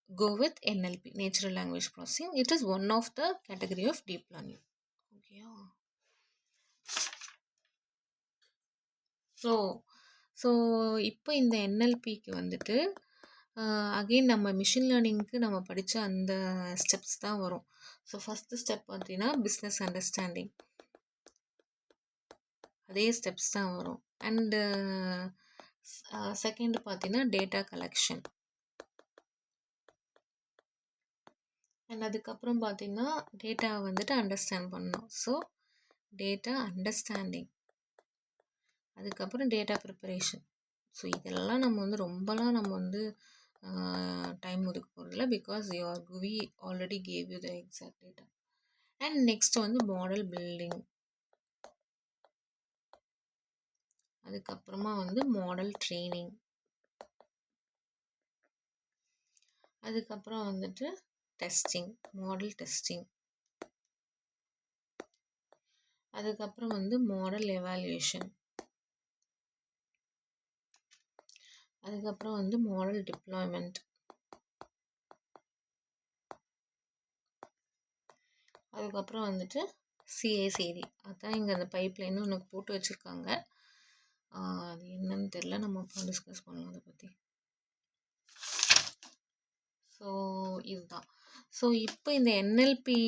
go with NLP, natural language processing. It is one of the category of deep learning. Okay. So இப்போ இந்த என்எல்பிக்கு வந்துட்டு again நம்ம machine லேர்னிங்க்கு நம்ம படித்த அந்த ஸ்டெப்ஸ் தான் வரும். ஸோ ஃபஸ்ட்டு ஸ்டெப் பார்த்தீங்கன்னா பிஸ்னஸ் அண்டர்ஸ்டாண்டிங், அதே ஸ்டெப்ஸ் தான் வரும். அண்டு செகண்ட் பார்த்தீங்கன்னா டேட்டா கலெக்ஷன். அண்ட் அதுக்கப்புறம் பார்த்தீங்கன்னா டேட்டாவை வந்துட்டு அண்டர்ஸ்டாண்ட் பண்ணணும். ஸோ டேட்டா அண்டர்ஸ்டாண்டிங், அதுக்கப்புறம் டேட்டா ப்ரிப்பரேஷன். ஸோ இதெல்லாம் நம்ம வந்து ரொம்பலாம் நம்ம வந்து டைம் ஒதுக்க போகிறதில்ல, பிகாஸ் யுவர் குவி already cave you the exact data. And next வந்து மாடல் பில்டிங், அதுக்கப்புறமா வந்து மாடல் ட்ரெயினிங், அதுக்கப்புறம் வந்துட்டு டெஸ்டிங், மாடல் டெஸ்டிங், அதுக்கப்புறம் வந்து மாடல் எவாலுவேஷன், அதுக்கப்புறம் வந்து மாடல் டிப்ளாய்மெண்ட், அதுக்கப்புறம் வந்துட்டு சிஏசிடி. அதான் இங்கே அந்த பைப்லைன்னு உனக்கு போட்டு வச்சுருக்காங்க. அது என்னன்னு தெரில, நம்ம அப்புறம் டிஸ்கஸ் பண்ணலாம் அதை பற்றி. ஸோ இதுதான். ஸோ இப்போ இந்த என்எல்பி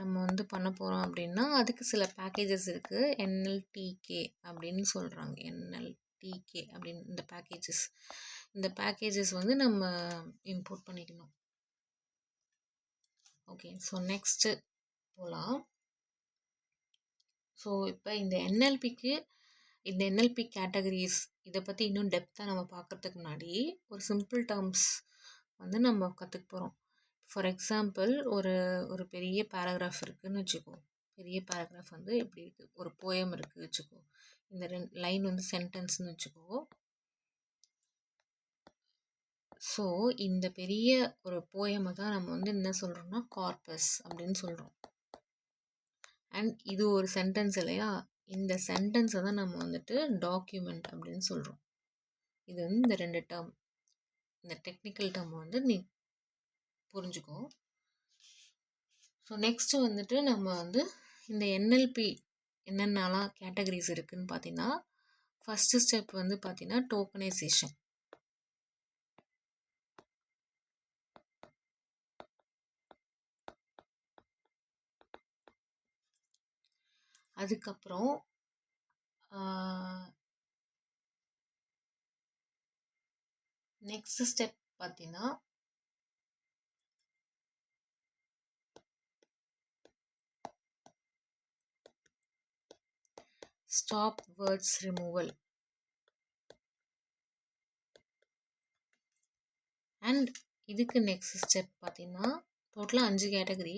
நம்ம வந்து பண்ண போகிறோம் அப்படின்னா அதுக்கு சில பேக்கேஜஸ் இருக்குது. என்எல்டிகே அப்படின்னு சொல்கிறாங்க. என்எல்டிகே அப்படின்னு இந்த பேக்கேஜஸ் வந்து நம்ம இம்போர்ட் பண்ணிக்கணும். ஓகே, ஸோ நெக்ஸ்ட்டு போகலாம். ஸோ இப்போ இந்த என்எல்பி கேட்டகரிஸ் இதை பற்றி இன்னும் டெப்த்தாக நம்ம பார்க்குறதுக்கு முன்னாடி ஒரு சிம்பிள் டேர்ம்ஸ் வந்து நம்ம கற்றுக்க போகிறோம். ஃபார் எக்ஸாம்பிள் ஒரு பெரிய பேராகிராஃப் இருக்குதுன்னு வச்சுக்கோ. பெரிய பேராகிராஃப் வந்து எப்படி இருக்குது, ஒரு போயம் இருக்குது வச்சுக்கோ. இந்த 2 லைன் வந்து சென்டென்ஸ்னு வச்சுக்கோ. ஸோ இந்த பெரிய ஒரு போயமை தான் நம்ம வந்து என்ன சொல்கிறோம்னா கார்பஸ் அப்படின்னு சொல்கிறோம். அண்ட் இது ஒரு சென்டென்ஸ் இல்லையா, இந்த சென்டென்ஸை தான் நம்ம வந்துட்டு டாக்குமெண்ட் அப்படின்னு சொல்கிறோம். இது வந்து இந்த 2 டேர்ம், இந்த டெக்னிக்கல் டேர்ம் வந்து நீ புரிஞ்சுக்கோ. ஸோ நெக்ஸ்ட்டு வந்துட்டு நம்ம வந்து இந்த என்எல்பி என்னென்னலாம் கேட்டகரிஸ் இருக்குதுன்னு பார்த்தீங்கன்னா, ஃபஸ்ட்டு ஸ்டெப் வந்து பார்த்தீங்கன்னா டோக்கனைசேஷன். அதுக்கப்புறம் நெக்ஸ்ட் ஸ்டெப் பார்த்தீங்கன்னா ஸ்டாப் வேர்ட்ஸ் ரிமூவல். அண்ட் இதுக்கு நெக்ஸ்ட் ஸ்டெப் பார்த்தீங்கன்னா டோட்டலாக 5 கேட்டகரி.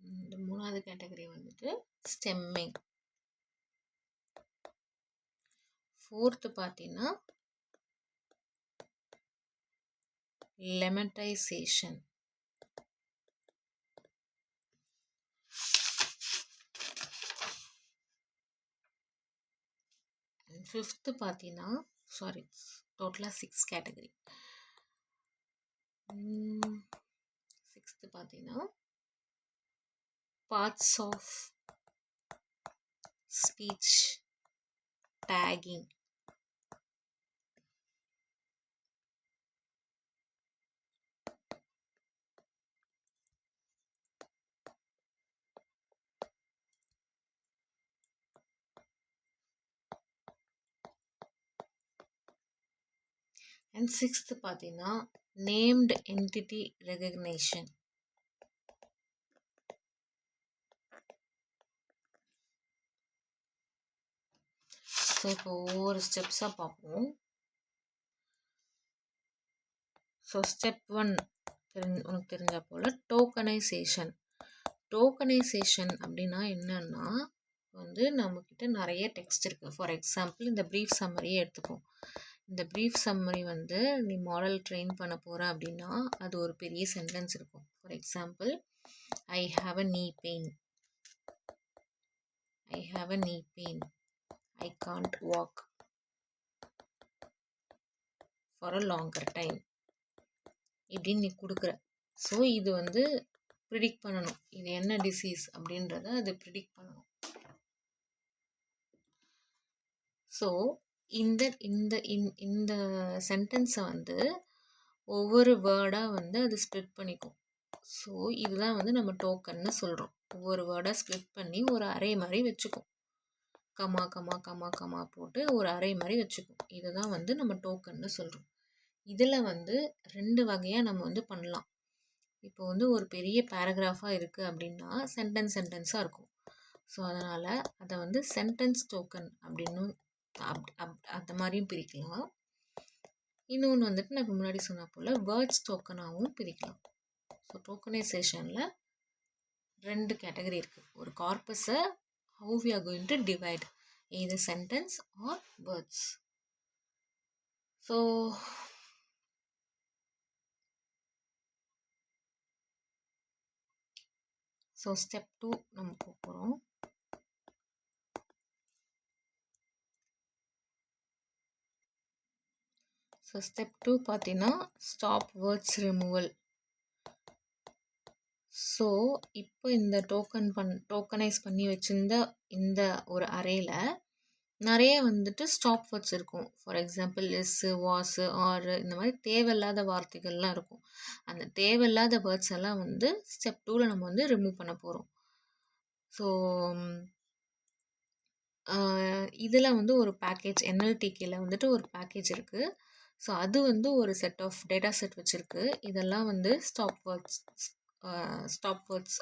இந்த 3வது கேட்டகரி வந்துட்டு ஸ்டெம்மிங். 4th பார்த்தீங்கன்னா லெமட்டைசேஷன். அண்ட் 5th பார்த்தீங்கன்னா டோட்டலாக 6 கேட்டகரி. 6th பார்த்தீங்கன்னா parts of speech tagging. And 6th பார்த்தீங்கன்னா நேம்டு என்டிட்டி ரெகக்னேஷன். ஸோ இப்போ ஒவ்வொரு ஸ்டெப்ஸாக பார்ப்போம். ஸோ ஸ்டெப் 1 உனக்கு தெரிஞ்ச போல் டோக்கனைசேஷன். டோக்கனைசேஷன் அப்படின்னா என்னன்னா வந்து நம்மக்கிட்ட நிறைய டெக்ஸ்ட் இருக்குது. ஃபார் எக்ஸாம்பிள் இந்த ப்ரீஃப் சம்மரியே எடுத்துப்போம். இந்த ப்ரீஃப் சம்மரி வந்து நீ மாடல் ட்ரெயின் பண்ண போகிற அப்படின்னா அது ஒரு பெரிய சென்டென்ஸ் இருக்கும். For example I have a நீ பெயின். ஐ ஹாவ் அ நீ pain. I can't walk for a longer time இப்படின்னு நீ கொடுக்குற. ஸோ இது வந்து ப்ரிடிக்ட் பண்ணணும், இது என்ன டிசீஸ் அப்படின்றத அது ப்ரிடிக்ட் பண்ணணும். ஸோ இந்த இந்த இந்த சென்டென்ஸை வந்து ஒவ்வொரு வேர்டாக வந்து அது ஸ்ப்ளிட் பண்ணிக்கும். ஸோ இதுதான் வந்து நம்ம டோக்கன்னு சொல்கிறோம். ஒவ்வொரு வேர்டாக ஸ்ப்ளிட் பண்ணி ஒரு அரே மாதிரி வச்சுக்கும். கமா கமா கமா கமா போட்டு ஒரு அரே மாதிரி வச்சுக்கும். இதுதான் வந்து நம்ம டோக்கன்னு சொல்கிறோம். இதில் வந்து 2 வகையாக நம்ம வந்து பண்ணலாம். இப்போ வந்து ஒரு பெரிய பேராகிராஃபாக இருக்குது அப்படின்னா சென்டென்ஸாக இருக்கும். ஸோ அதனால் அதை வந்து சென்டென்ஸ் டோக்கன் அப்படின்னு அந்த மாதிரியும் பிரிக்கலாம். இன்னொன்று வந்துட்டு நான் இப்போ முன்னாடி சொன்ன போல் வேர்ட்ஸ் டோக்கனாகவும் பிரிக்கலாம். ஸோ டோக்கனைசேஷனில் 2 கேட்டகரி இருக்குது. ஒரு கார்பஸை how we are going to divide either sentence or words. So step 2 நம்ம போகிறோம். ஸோ ஸ்டெப் 2 பார்த்தீங்கன்னா ஸ்டாப் வேர்ட்ஸ் ரிமூவல். ஸோ இப்போ இந்த டோக்கனைஸ் பண்ணி வச்சிருந்த இந்த ஒரு அரேல நிறைய வந்துட்டு ஸ்டாப் வேர்ட்ஸ் இருக்கும். ஃபார் எக்ஸாம்பிள் எஸ்ஸு, வாஸு, ஆறு இந்த மாதிரி தேவையில்லாத வார்த்தைகள்லாம் இருக்கும். அந்த தேவையில்லாத வேர்ட்ஸ் எல்லாம் வந்து ஸ்டெப் 2ல் நம்ம வந்து ரிமூவ் பண்ண போகிறோம். ஸோ இதில் வந்து ஒரு பேக்கேஜ் NLTKல வந்துட்டு ஒரு பேக்கேஜ் இருக்குது. ஸோ அது வந்து ஒரு செட் ஆஃப் டேட்டா செட் வச்சுருக்கு. இதெல்லாம் வந்து ஸ்டாப் வேர்ட்ஸ்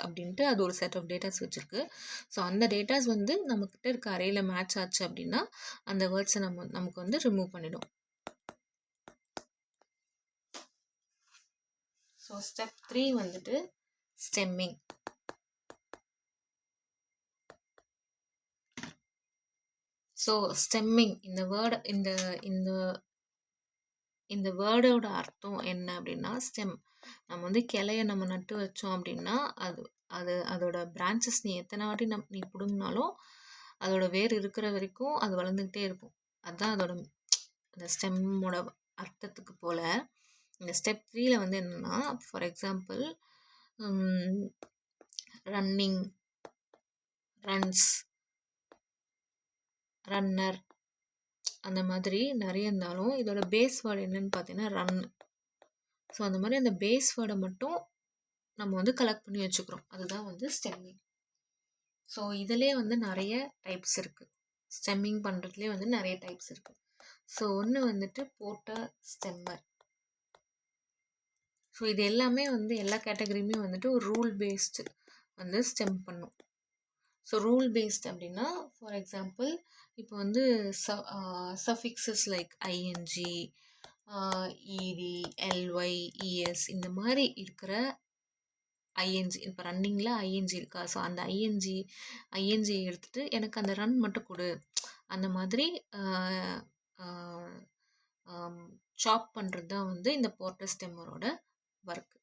அப்படின்ட்டு அது ஒரு செட் ஆஃப் டேட்டாஸ் வச்சுருக்கு. ஸோ அந்த டேட்டாஸ் வந்து நம்மக்கிட்ட இருக்க அரேல மேட்ச் ஆச்சு அப்படின்னா அந்த வேர்ட்ஸை நமக்கு வந்து ரிமூவ் பண்ணிடும். ஸோ ஸ்டெப் 3 வந்துட்டு ஸ்டெம்மிங். ஸோ ஸ்டெம்மிங் இந்த வேர்டு இந்த வேர்டோட அர்த்தம் என்ன அப்படின்னா ஸ்டெம். நம்ம வந்து கிளைய நம்ம நட்டு வச்சோம் அப்படின்னா அதோட பிரான்ச்சஸ் நீ எத்தனை வாட்டி நீ பிடுங்கினாலும் அதோட வேர் இருக்கிற வரைக்கும் அது வளர்ந்துக்கிட்டே இருக்கும். அதுதான் அதோட அந்த ஸ்டெம்மோட அர்த்தத்துக்கு போல். இந்த ஸ்டெப் 3ல வந்து என்னென்னா for example running, runs, runner அந்த மாதிரி நிறைய இருந்தாலும் இதோட பேஸ் வேர்டு என்னன்னு பார்த்தீங்கன்னா ரன். ஸோ அந்த மாதிரி அந்த பேஸ் வேர்டை மட்டும் நம்ம வந்து கலெக்ட் பண்ணி வச்சுக்கிறோம். அதுதான் வந்து ஸ்டெம்மிங். ஸோ இதிலே வந்து நிறைய டைப்ஸ் இருக்குது. ஸ்டெம்மிங் பண்ணுறதுலேயே வந்து நிறைய டைப்ஸ் இருக்குது. ஸோ ஒன்று வந்துட்டு போர்ட்டர் ஸ்டெம்மர். ஸோ இது எல்லாமே வந்து எல்லா கேட்டகரியுமே வந்துட்டு ஒரு ரூல் பேஸ்டு வந்து ஸ்டெம் பண்ணும். ஸோ ரூல் பேஸ்ட் அப்படின்னா ஃபார் எக்ஸாம்பிள் இப்போ வந்து சஃபிக்ஸஸ் லைக் ஐஎன்ஜி, இடி, எல்ஒய், இஎஸ் இந்த மாதிரி இருக்கிற ஐஎன்ஜி, இப்போ ரன்னிங்கில் ஐஎன்ஜி இருக்கா, ஸோ அந்த ஐஎன்ஜி எடுத்துகிட்டு எனக்கு அந்த ரன் மட்டும் கொடு, அந்த மாதிரி சாப் பண்ணுறது தான் வந்து இந்த போர்ட்டர் ஸ்டெம்மரோட ஒர்க்.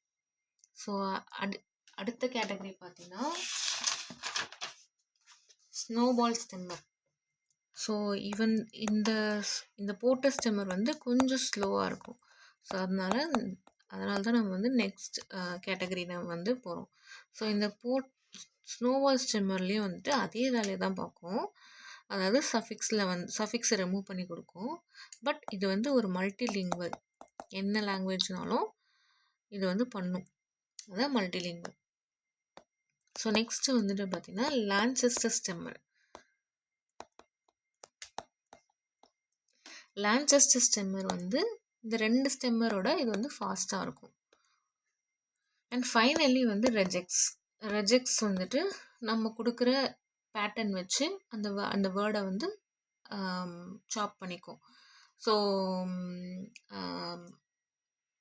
ஸோ அடுத்த கேட்டகரி பார்த்தீங்கன்னா ஸ்னோபால் ஸ்டெம்மர். ஸோ ஈவன் இந்த போர்ட்டர் ஸ்டெம்மர் வந்து கொஞ்சம் ஸ்லோவாக இருக்கும். ஸோ அதனால தான் நம்ம வந்து நெக்ஸ்ட் கேட்டகரி நம்ம வந்து போகிறோம். ஸோ இந்த ஸ்னோபால் ஸ்டெம்மர்லேயும் வந்துட்டு அதே வேலையை தான் பார்க்கும். அதாவது சஃபிக்ஸை ரிமூவ் பண்ணி கொடுக்கும். பட் இது வந்து ஒரு மல்டிலிங்குவல், என்ன லாங்குவேஜ்னாலும் இது வந்து பண்ணும், அதான் மல்டிலிங்குவல். ஸோ நெக்ஸ்ட் வந்துட்டு பார்த்தீங்கன்னா லான்செஸ்டர் ஸ்டெம்மர். லான்செஸ்டர் ஸ்டெம்மர் வந்து இந்த 2 ஸ்டெம்மரோட இது வந்து ஃபாஸ்ட்டாக இருக்கும். அண்ட் ஃபைனலி வந்து ரெஜெக்ஸ் வந்துட்டு நம்ம கொடுக்குற பேட்டர்ன் வச்சு அந்த வேர்டை வந்து சாப் பண்ணிக்கும். ஸோ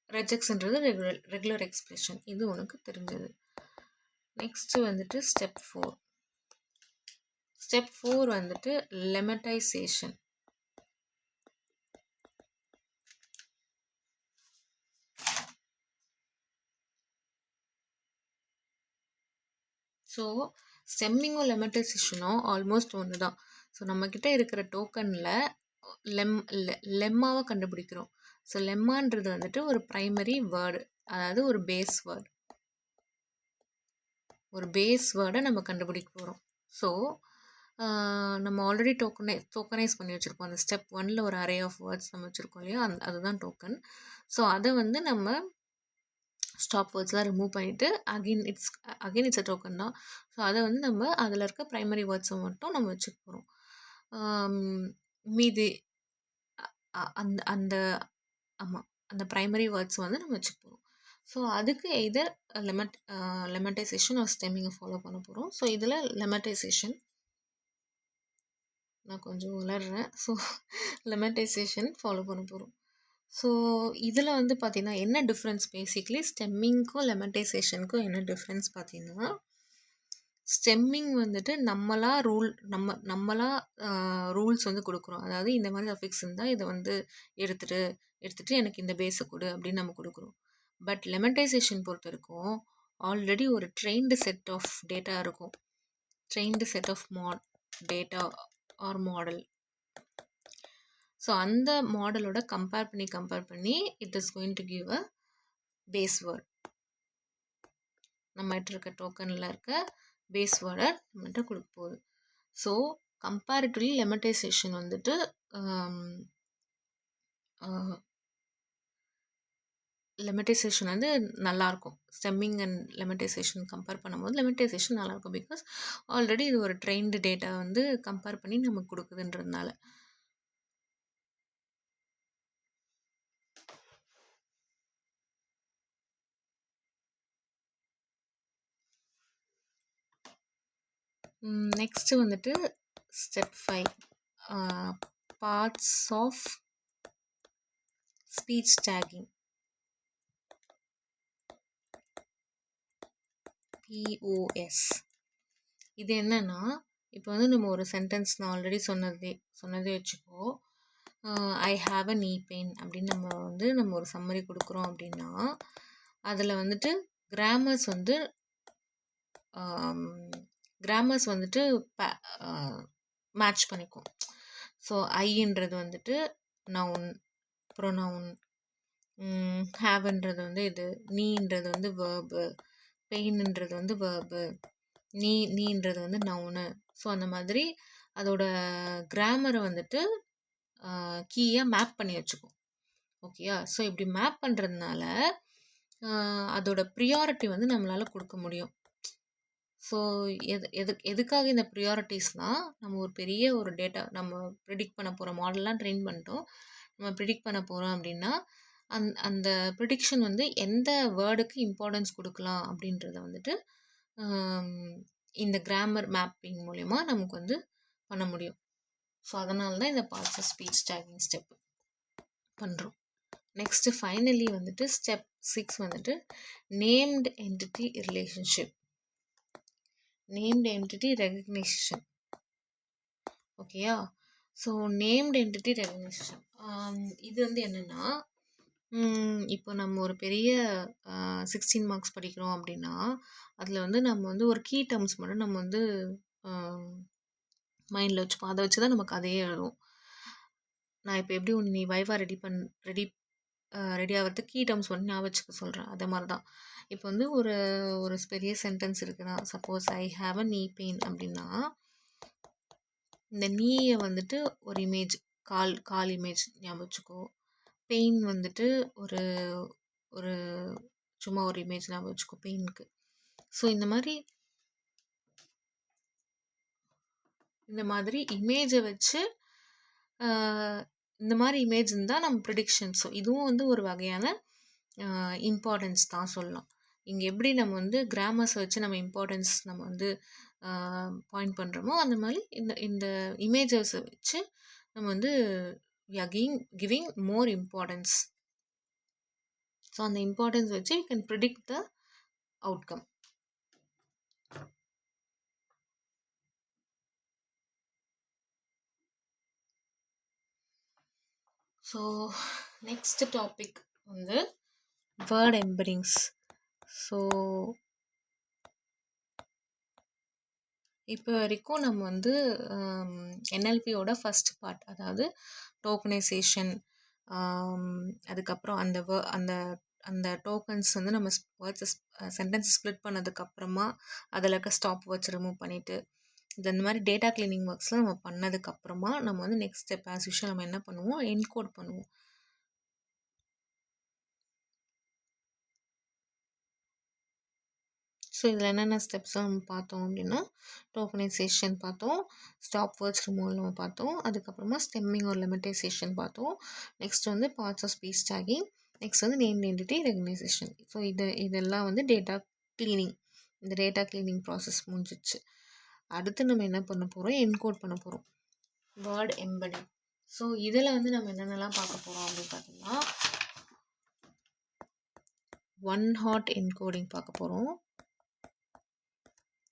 ரெஜெக்ஸ்ன்றது ரெகுலர் எக்ஸ்பிரஷன், இது உனக்கு தெரிஞ்சது. நெக்ஸ்ட்டு வந்துட்டு ஸ்டெப் 4 வந்துட்டு லெமட்டைசேஷன். ஸோ ஸ்டெம்மிங்கும் லெமட்டைசேஷனும் ஆல்மோஸ்ட் ஒன்று தான். ஸோ நம்மக்கிட்ட இருக்கிற டோக்கனில் லெம்மாவை கண்டுபிடிக்கிறோம். ஸோ லெம்மான்றது வந்துட்டு ஒரு ப்ரைமரி வேர்டு, அதாவது ஒரு பேஸ் வேர்டை நம்ம கண்டுபிடிக்க போகிறோம். ஸோ நம்ம ஆல்ரெடி டோக்கனைஸ் பண்ணி வச்சுருப்போம். அந்த ஸ்டெப் 1ல் ஒரு அரே ஆஃப் வேர்ட்ஸ் நம்ம வச்சுருக்கோம் இல்லையா, அதுதான் டோக்கன். ஸோ அதை வந்து நம்ம ஸ்டாப் வேர்ட்ஸ்லாம் ரிமூவ் பண்ணிவிட்டு அகெயின் இட்ஸ் அ டோக்கன் தான். ஸோ அதை வந்து நம்ம அதில் இருக்க ப்ரைமரி வேர்ட்ஸை மட்டும் நம்ம வச்சுக்க போகிறோம். மீதி அந்த அந்த ஆமாம், அந்த ப்ரைமரி வேர்ட்ஸ் வந்து நம்ம வச்சுக்க போகிறோம். ஸோ அதுக்கு எய்தர் லெமட்டைசேஷன் ஆர் ஸ்டெம்மிங்கை ஃபாலோ பண்ண போகிறோம். ஸோ இதில் லெமட்டைசேஷன் நான் கொஞ்சம் உளர்றேன். ஸோ லெமட்டைசேஷன் ஃபாலோ பண்ண போகிறோம். ஸோ இதில் வந்து பார்த்திங்கன்னா என்ன டிஃப்ரென்ஸ், பேசிக்லி ஸ்டெம்மிங்க்கும் லெமட்டைசேஷனுக்கும் என்ன டிஃப்ரென்ஸ் பார்த்தீங்கன்னா, ஸ்டெம்மிங் வந்துட்டு நம்மளா ரூல்ஸ் வந்து கொடுக்குறோம். அதாவது இந்த மாதிரி சஃபிக்ஸ் இருந்தால் இதை வந்து எடுத்துட்டு எனக்கு இந்த பேஸை கொடு அப்படின்னு நம்ம கொடுக்குறோம். பட் லெமட்டைசேஷன் பொறுத்த வரைக்கும் ஆல்ரெடி ஒரு ட்ரெயின்டு செட் ஆஃப் டேட்டா இருக்கும், trained set of data or model. So அந்த மாடலோட கம்பேர் பண்ணி it is going to give a base word. நம்மகிட்ட இருக்க டோக்கனில் இருக்க பேஸ் வேர்டை நம்மகிட்ட கொடுக்க போகுது. ஸோ கம்பேரிட்டிவ்லி லெமட்டைசேஷன் வந்துட்டு லெமட்டைசேஷன் வந்து நல்லாயிருக்கும். ஸ்டெம்மிங் அண்ட் லெமட்டைசேஷன் கம்பேர் பண்ணும்போது லெமட்டைசேஷன் நல்லாயிருக்கும். பிகாஸ் ஆல்ரெடி இது ஒரு ட்ரெயின்டு டேட்டா வந்து கம்பேர் பண்ணி நமக்கு கொடுக்குதுன்றதுனால. நெக்ஸ்ட்டு வந்துட்டு step 5 parts of speech tagging, POS. இது என்னன்னா, இப்போ வந்து நம்ம ஒரு சென்டென்ஸ் நான் ஆல்ரெடி சொன்னதே வச்சுக்கோ, ஐ ஹாவ் அ நீ பெயின் அப்படின்னு நம்ம ஒரு சம்மரி கொடுக்குறோம் அப்படின்னா, அதில் வந்துட்டு கிராமர்ஸ் வந்துட்டு மேட்ச் பண்ணிக்கும். ஸோ ஐன்றது வந்துட்டு நவுன், ப்ரொனவுன், ஹாவ்ன்றது வந்து இது, நீன்றது வந்து வேர்பு, பெயின்ன்றது வந்து வேர்பு, நீன்றது வந்து நவுனு. ஸோ அந்த மாதிரி அதோட கிராமரை வந்துட்டு கீயாக மேப் பண்ணி வச்சுக்கும். ஓகேயா? ஸோ இப்படி மேப் பண்ணுறதுனால அதோட ப்ரியாரிட்டி வந்து நம்மளால் கொடுக்க முடியும். ஸோ எதுக்காக இந்த ப்ரியாரிட்டிஸ்னால், நம்ம ஒரு பெரிய ஒரு டேட்டா நம்ம ப்ரிடிக்ட் பண்ண போகிறோம், மாடல்லாம் ட்ரெயின் பண்ணிட்டோம், நம்ம ப்ரிடிக்ட் பண்ண போகிறோம் அப்படின்னா அந்த ப்ரிடிக்ஷன் வந்து எந்த வேர்டுக்கு இம்பார்ட்டன்ஸ் கொடுக்கலாம் அப்படின்றத வந்துட்டு இந்த கிராமர் மேப்பிங் மூலயமா நமக்கு வந்து பண்ண முடியும். ஸோ அதனால தான் இந்த parts of speech tagging step பண்ணுறோம். நெக்ஸ்ட்டு ஃபைனலி வந்துட்டு ஸ்டெப் 6 வந்துட்டு named entity relationship, named entity recognition. ஓகேயா? ஸோ நேம்டு என்டிட்டி ரெகக்னிஷன் இது வந்து என்னென்னா, இப்போ நம்ம ஒரு பெரிய 16 மார்க்ஸ் படிக்கிறோம் அப்படின்னா, அதில் வந்து நம்ம வந்து ஒரு கீ டேர்ம்ஸ் மட்டும் நம்ம வந்து மைண்டில் வச்சுப்போம். அதை வச்சு தான் நம்ம கதையே எழுதுவோம். நான் இப்போ எப்படி நீ வைவா ரெடி ஆகிறதுக்கு கீ டேர்ம்ஸ் வந்து ஞாபகம் வச்சுக்க சொல்கிறேன். அதே மாதிரி தான் இப்போ வந்து ஒரு ஒரு பெரிய சென்டென்ஸ் இருக்குன்னா, சப்போஸ் ஐ ஹாவ் அ நீ பெயின் அப்படின்னா, இந்த நீயை வந்துட்டு ஒரு இமேஜ், கால் இமேஜ் ஞாபகம் வச்சுக்கோ. பெயின் வந்துட்டு ஒரு ஒரு சும்மா ஒரு இமேஜ் ஞாபகம் வச்சுக்கோ பெயினுக்கு. ஸோ இந்த மாதிரி இமேஜை வச்சு இந்த மாதிரி இமேஜ் இருந்தால் நம்ம ப்ரிடிக்ஷன். ஸோ இதுவும் வந்து ஒரு வகையான இம்பார்ட்டன்ஸ் தான் சொல்லலாம். இங்கே எப்படி நம்ம வந்து கிராமர்ஸை வச்சு நம்ம இம்பார்ட்டன்ஸ் நம்ம வந்து பாயிண்ட் பண்ணுறோமோ, அந்த மாதிரி இந்த இமேஜஸை வச்சு நம்ம வந்து we are giving more importance. So அந்த இம்பார்ட்டன்ஸ் வச்சு you can predict the outcome. So next topic வந்து வேர்ட் எம்பரிங்ஸ். ஸோ இப்போ வரைக்கும் நம்ம வந்து NLPயோட ஃபஸ்ட் பார்ட், அதாவது டோக்கனைசேஷன், அதுக்கப்புறம் அந்த அந்த டோக்கன்ஸ் வந்து நம்ம வேர்ட்ஸ் சென்டென்ஸ் ஸ்ப்ளிட் பண்ணதுக்கப்புறமா அதில் இருக்க ஸ்டாப் வேர்ட்ஸ் ரிமூவ் பண்ணிவிட்டு இந்த மாதிரி டேட்டா கிளீனிங் ஒர்க்ஸ்லாம் நம்ம பண்ணதுக்கப்புறமா நம்ம வந்து நெக்ஸ்ட் ஸ்டெப் ஆஸ் யூஷுவல் நம்ம என்ன பண்ணுவோம், என்கோட் பண்ணுவோம். ஸோ இதில் என்னென்ன ஸ்டெப்ஸ்லாம் நம்ம பார்த்தோம் அப்படின்னா, டோக்கனைசேஷன் பார்த்தோம், ஸ்டாப் வேர்ட்ஸ் ரிமூவல் நம்ம பார்த்தோம், அதுக்கப்புறமா ஸ்டெம்மிங் ஒரு லிமிட்டைசேஷன் பார்த்தோம், நெக்ஸ்ட் வந்து parts of speech tagging, next வந்து நேம் ஐடென்டிட்டி ரெகக்னைசேஷன். ஸோ இதெல்லாம் வந்து டேட்டா கிளீனிங், இந்த டேட்டா கிளீனிங் ப்ராசஸ் முடிஞ்சிச்சு. அடுத்து நம்ம என்ன பண்ண போகிறோம், என்கோட் பண்ண போகிறோம், வேர்ட் எம்பெடிங். ஸோ இதில் வந்து நம்ம என்னென்னலாம் பார்க்க போகிறோம் அப்படின்னு பார்த்தோம்னா, ஒன் ஹாட் என்கோடிங் பார்க்க போகிறோம்,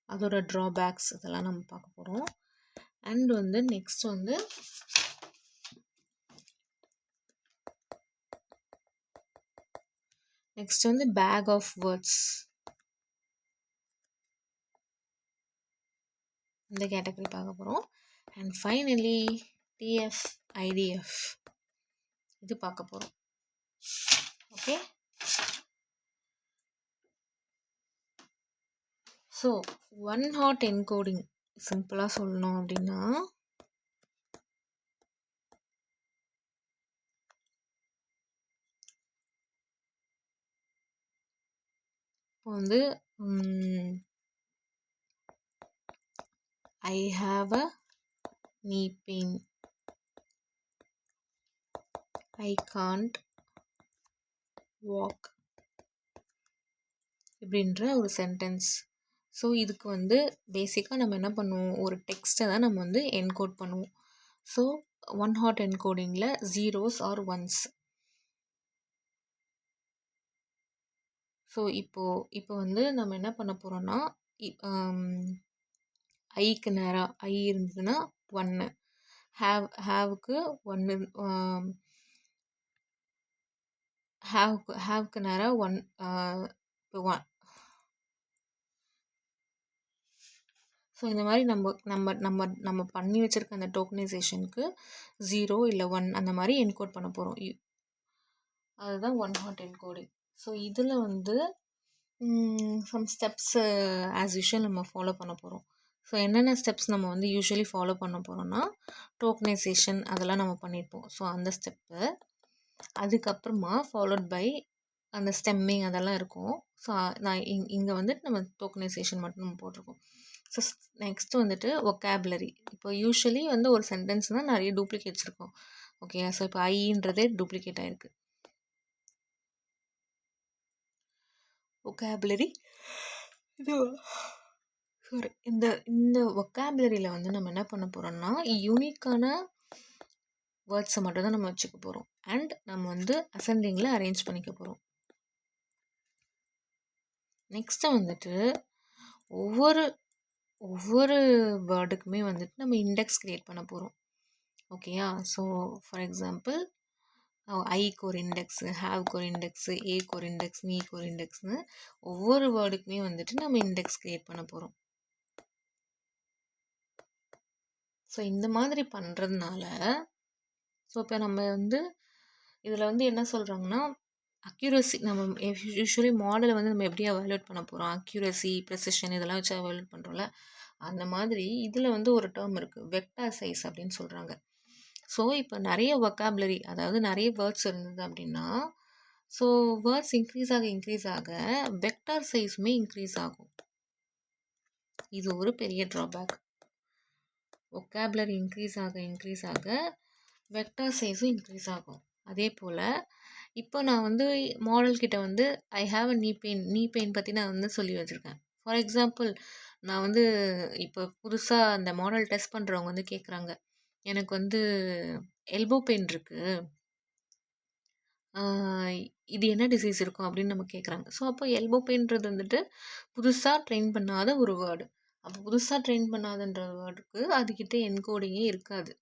அதோட ட்ராபேக்ஸ் இதெல்லாம் நம்ம பார்க்க போகிறோம். அண்ட் வந்து நெக்ஸ்ட் வந்து பேக் ஆஃப் வேர்ட்ஸ், இந்த கேட்டகரி பார்க்க போகிறோம். அண்ட் ஃபைனலி TF IDF இது பார்க்க போகிறோம். Okay, so one hot encoding சிம்பிளாக சொல்லணும் அப்படின்னா, இப்போ வந்து I have a knee pain, I can't walk இப்படின்ற ஒரு சென்டென்ஸ். ஸோ இதுக்கு வந்து பேசிக்காக நம்ம என்ன பண்ணுவோம், ஒரு டெக்ஸ்ட்டை தான் நம்ம வந்து என்கோட் பண்ணுவோம். ஸோ ஒன் ஹாட் என்கோடிங்கில் ஜீரோஸ் ஆர் ஒன்ஸ். ஸோ இப்போ வந்து நம்ம என்ன பண்ண போகிறோம்னா, ஐக்கு நேராக ஐ இருந்ததுன்னா 1, ஹாவுக்கு 1, ஹாவுக்கு நேராக 1, இப்போ 1. ஸோ இந்த மாதிரி நம்ம பண்ணி வச்சுருக்க அந்த டோக்கனைசேஷனுக்கு 0 இல்லை 1 அந்த மாதிரி என்கோட் பண்ண போகிறோம். அதுதான் ஒன் ஹாட் என்கோடிங். ஸோ இதில் வந்து சம் ஸ்டெப்ஸ் ஆஸ் யூஷுவல் நம்ம ஃபாலோ பண்ண போகிறோம். ஸோ என்னென்ன ஸ்டெப்ஸ் நம்ம வந்து யூஸ்வலி ஃபாலோ பண்ண போகிறோம்னா, டோக்கனைசேஷன் அதெல்லாம் நம்ம பண்ணியிருப்போம். ஸோ அந்த ஸ்டெப்பு, அதுக்கப்புறமா ஃபாலோட் பை அந்த ஸ்டெம்மிங் அதெல்லாம் இருக்கும். ஸோ நான் இங்கே வந்துட்டு நம்ம டோக்கனைசேஷன் மட்டும் நம்ம போட்டிருக்கோம். ஸோ நெக்ஸ்ட் வந்துட்டு ஒக்காபுலரி. இப்போ யூஸ்வலி வந்து ஒரு சென்டென்ஸ்னால் நிறைய டூப்ளிகேட்ஸ் இருக்கும். ஓகே, ஸோ இப்போ ஐன்றதே டூப்ளிகேட் ஆகிருக்கு. ஒக்காபுலரி இது சாரி. இந்த இந்த வொக்காபுலரியில் வந்து நம்ம என்ன பண்ண போகிறோம்னா யூனிக்கான வேர்ட்ஸை மட்டும் தான் நம்ம வச்சுக்க போகிறோம். அண்ட் நம்ம வந்து அசெண்டிங்கில் அரேஞ்ச் பண்ணிக்க போகிறோம். நெக்ஸ்ட்டு வந்துட்டு ஒவ்வொரு ஒவ்வொரு வேர்டுக்குமே வந்துட்டு நம்ம இண்டெக்ஸ் க்ரியேட் பண்ண போகிறோம். ஓகேயா? ஸோ ஃபார் எக்ஸாம்பிள் ஐக்கு ஒரு இண்டெக்ஸு, ஹாவ்க்கு ஒரு இண்டெக்ஸு, ஏக்கு ஒரு இண்டெக்ஸ், மீக்கு ஒரு இண்டெக்ஸ்னு ஒவ்வொரு வேர்டுக்குமே வந்துட்டு நம்ம இண்டெக்ஸ் க்ரியேட் பண்ண போகிறோம். ஸோ இந்த மாதிரி பண்ணுறதுனால ஸோ இப்போ நம்ம வந்து இதில் வந்து என்ன சொல்கிறாங்கன்னா அக்யூரசி நம்ம யூஸ்வலி மாடலை வந்து நம்ம எப்படி அவாலுவேட் பண்ண போகிறோம், அக்யூரசி, ப்ரெசிஷன் இதெல்லாம் வச்சு அவாலுவேட் பண்ணுறோம்ல, அந்த மாதிரி இதில் வந்து ஒரு டேர்ம் இருக்குது, வெக்டார் சைஸ் அப்படின்னு சொல்கிறாங்க. ஸோ இப்போ நிறைய வொக்காபுலரி அதாவது நிறைய வேர்ட்ஸ் இருந்தது அப்படின்னா ஸோ வேர்ட்ஸ் இன்க்ரீஸ் ஆக வெக்டார் சைஸுமே இன்க்ரீஸ் ஆகும். இது ஒரு பெரிய ட்ராபேக். வொக்காபுலரி இன்க்ரீஸ் ஆக வெக்டார் சைஸும் இன்க்ரீஸ் ஆகும். அதே போல் இப்போ நான் வந்து மாடல் கிட்ட வந்து ஐ ஹாவ் அ நீ பெயின் பற்றி நான் வந்து சொல்லி வச்சுருக்கேன். ஃபார் எக்ஸாம்பிள் நான் வந்து இப்போ புதுசாக அந்த மாடல் டெஸ்ட் பண்ணுறவங்க வந்து கேட்குறாங்க, எனக்கு வந்து எல்போ பெயின் இருக்குது, இது என்ன டிசீஸ் இருக்கும் அப்படின்னு நம்ம கேட்குறாங்க. ஸோ அப்போ எல்போ பெயின்றது வந்துட்டு புதுசாக ட்ரெயின் பண்ணாத ஒரு வேர்டு. அப்போ புதுசாக ட்ரெயின் பண்ணாதன்ற வேர்டுக்கு அதுக்கிட்ட என்கோடிங்கே இருக்காது.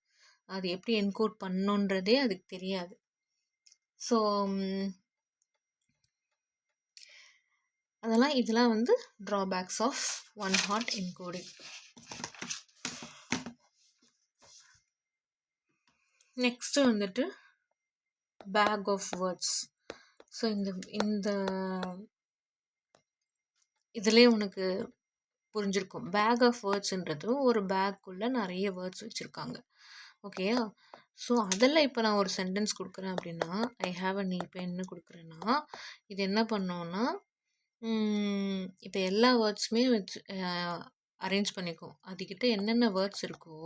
அது எப்படி என்கோட் பண்ணணுன்றதே அதுக்கு தெரியாது. ஸோ இதெல்லாம் வந்து drawbacks of one hot encoding. Next வந்துட்டு பேக் ஆஃப் வேர்ட்ஸ். ஸோ இந்த இதிலே உனக்கு புரிஞ்சிருக்கும். பேக் ஆஃப் வேர்ட்ஸ்ன்றது ஒரு பேக்குள்ளே நிறைய வேர்ட்ஸ் வச்சுருக்காங்க. ஓகேயா? ஸோ அதில் இப்போ நான் ஒரு சென்டென்ஸ் கொடுக்குறேன் அப்படின்னா ஐ ஹாவ் அ நீ பென்னு கொடுக்குறேன்னா இது என்ன பண்ணோன்னா இப்போ எல்லா வேர்ட்ஸுமே வச்சு அரேஞ்ச் பண்ணிக்கும். அதுக்கிட்ட என்னென்ன வேர்ட்ஸ் இருக்கோ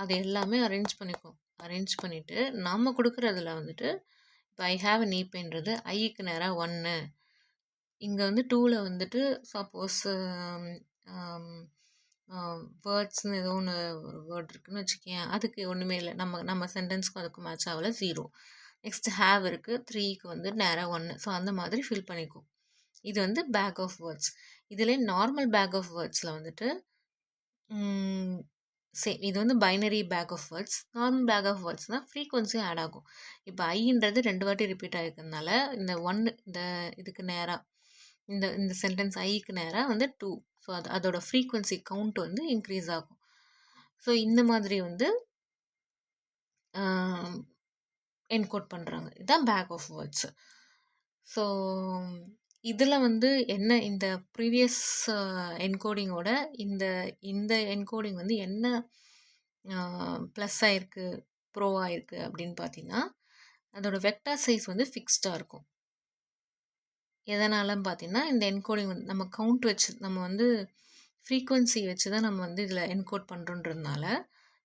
அது எல்லாமே அரேஞ்ச் பண்ணிவிட்டு நம்ம கொடுக்குறதுல வந்துட்டு இப்போ ஐ ஹாவ் அ நீ பென்றது ஐக்கு நேராக 1, இங்கே வந்து 2ல் வந்துட்டு சப்போஸ் வேர்ட்ஸ்னு ஏதோ ஒன்று ஒரு வேர்ட் இருக்குதுன்னு வச்சுக்கேன், அதுக்கு ஒன்றுமே இல்லை, நம்ம சென்டென்ஸ்க்கும் அதுக்கும் மேட்ச் ஆகலை, 0. நெக்ஸ்ட் ஹேவ் இருக்குது, 3க்கு வந்து நேராக 1. ஸோ அந்த மாதிரி ஃபில் பண்ணிக்கும். இது வந்து பேக் ஆஃப் வேர்ட்ஸ். இதில் நார்மல் பேக் ஆஃப் வேர்ட்ஸில் வந்துட்டு சேம் இது வந்து binary bag of words. Normal bag of வேர்ட்ஸ்னால் ஃப்ரீக்வன்சியும் ஆட் ஆகும். இப்போ ஐன்றது 2 வாட்டி ரிப்பீட் ஆகிருக்கிறதுனால இந்த 1 இந்த இதுக்கு நேராக இந்த சென்டென்ஸ் ஐக்கு நேராக வந்து 2. ஸோ அதோட ஃப்ரீக்வன்சி கவுண்ட் வந்து இன்க்ரீஸ் ஆகும். ஸோ இந்த மாதிரி வந்து என்கோட் பண்ணுறாங்க. இதுதான் பேக் ஆஃப் வேர்ட்ஸு. ஸோ இதில் வந்து என்ன இந்த ப்ரீவியஸ் என்கோடிங்கோட இந்த என்கோடிங் வந்து என்ன ப்ளஸ் ஆகிருக்கு, ப்ரோ ஆகிருக்கு அப்படின்னு பார்த்தீங்கன்னா அதோட வெக்டார் சைஸ் வந்து ஃபிக்ஸ்டாக இருக்கும். எதனாலன்னு பார்த்தீங்கன்னா இந்த என்கோடிங் வந்து நம்ம கவுண்ட் வச்சு நம்ம வந்து ஃப்ரீக்வன்சி வச்சு தான் நம்ம வந்து இதில் என்கோட் பண்ணுறோன்றதுனால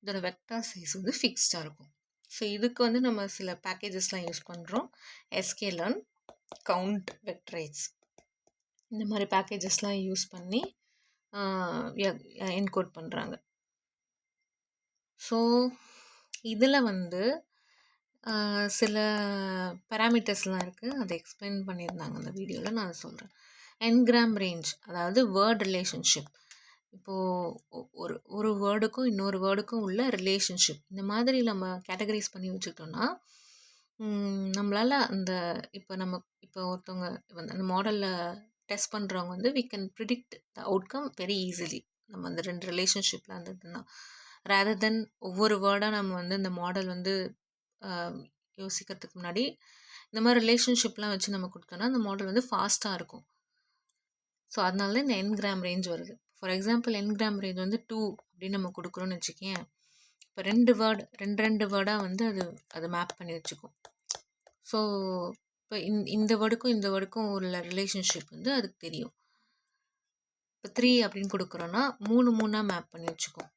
இதோட வெக்டார் சைஸ் வந்து ஃபிக்ஸ்டாக இருக்கும். ஸோ இதுக்கு வந்து நம்ம சில பேக்கேஜஸ்லாம் யூஸ் பண்ணுறோம். sklearn, கவுண்ட், வெக்டரைஸ் இந்த மாதிரி பேக்கேஜஸ்லாம் யூஸ் பண்ணி என்கோட் பண்ணுறாங்க. ஸோ இதில் வந்து சில பேராமீட்டர்ஸ்லாம் இருக்குது, அதை எக்ஸ்பிளைன் பண்ணியிருந்தாங்க அந்த வீடியோவில், நான் அதை சொல்கிறேன். என்கிராம் ரேஞ்ச் அதாவது வேர்ட் ரிலேஷன்ஷிப். இப்போது ஒரு வேர்டுக்கும் இன்னொரு வேர்டுக்கும் உள்ள ரிலேஷன்ஷிப் இந்த மாதிரி நம்ம கேட்டகரைஸ் பண்ணி வச்சுக்கிட்டோன்னா நம்மளால் இப்போ ஒருத்தவங்க அந்த மாடலில் டெஸ்ட் பண்ணுறவங்க வந்து we can predict the outcome very easily. நம்ம அந்த 2 ரிலேஷன்ஷிப்பில் இருந்ததுன்னா ரேதர் தென் ஒவ்வொரு வேர்டாக நம்ம வந்து இந்த மாடல் வந்து யோசிக்கிறதுக்கு முன்னாடி இந்த மாதிரி ரிலேஷன்ஷிப்லாம் வச்சு நம்ம கொடுத்தோன்னா அந்த மாடல் வந்து ஃபாஸ்ட்டாக இருக்கும். ஸோ அதனால தான் இந்த என்கிராம் ரேஞ்ச் வருது. ஃபார் எக்ஸாம்பிள் என்கிராம் ரேஞ்ச் வந்து 2 அப்படின்னு நம்ம கொடுக்குறோன்னு வச்சுக்கேன். இப்போ 2 வேர்டாக வந்து அது மேப் பண்ணி வச்சுக்கும். ஸோ இப்போ இந்த வேர்டுக்கும் உள்ள ரிலேஷன்ஷிப் வந்து அதுக்கு தெரியும். இப்போ 3 அப்படின்னு கொடுக்குறோன்னா 3 மேப் பண்ணி வச்சுக்கும்.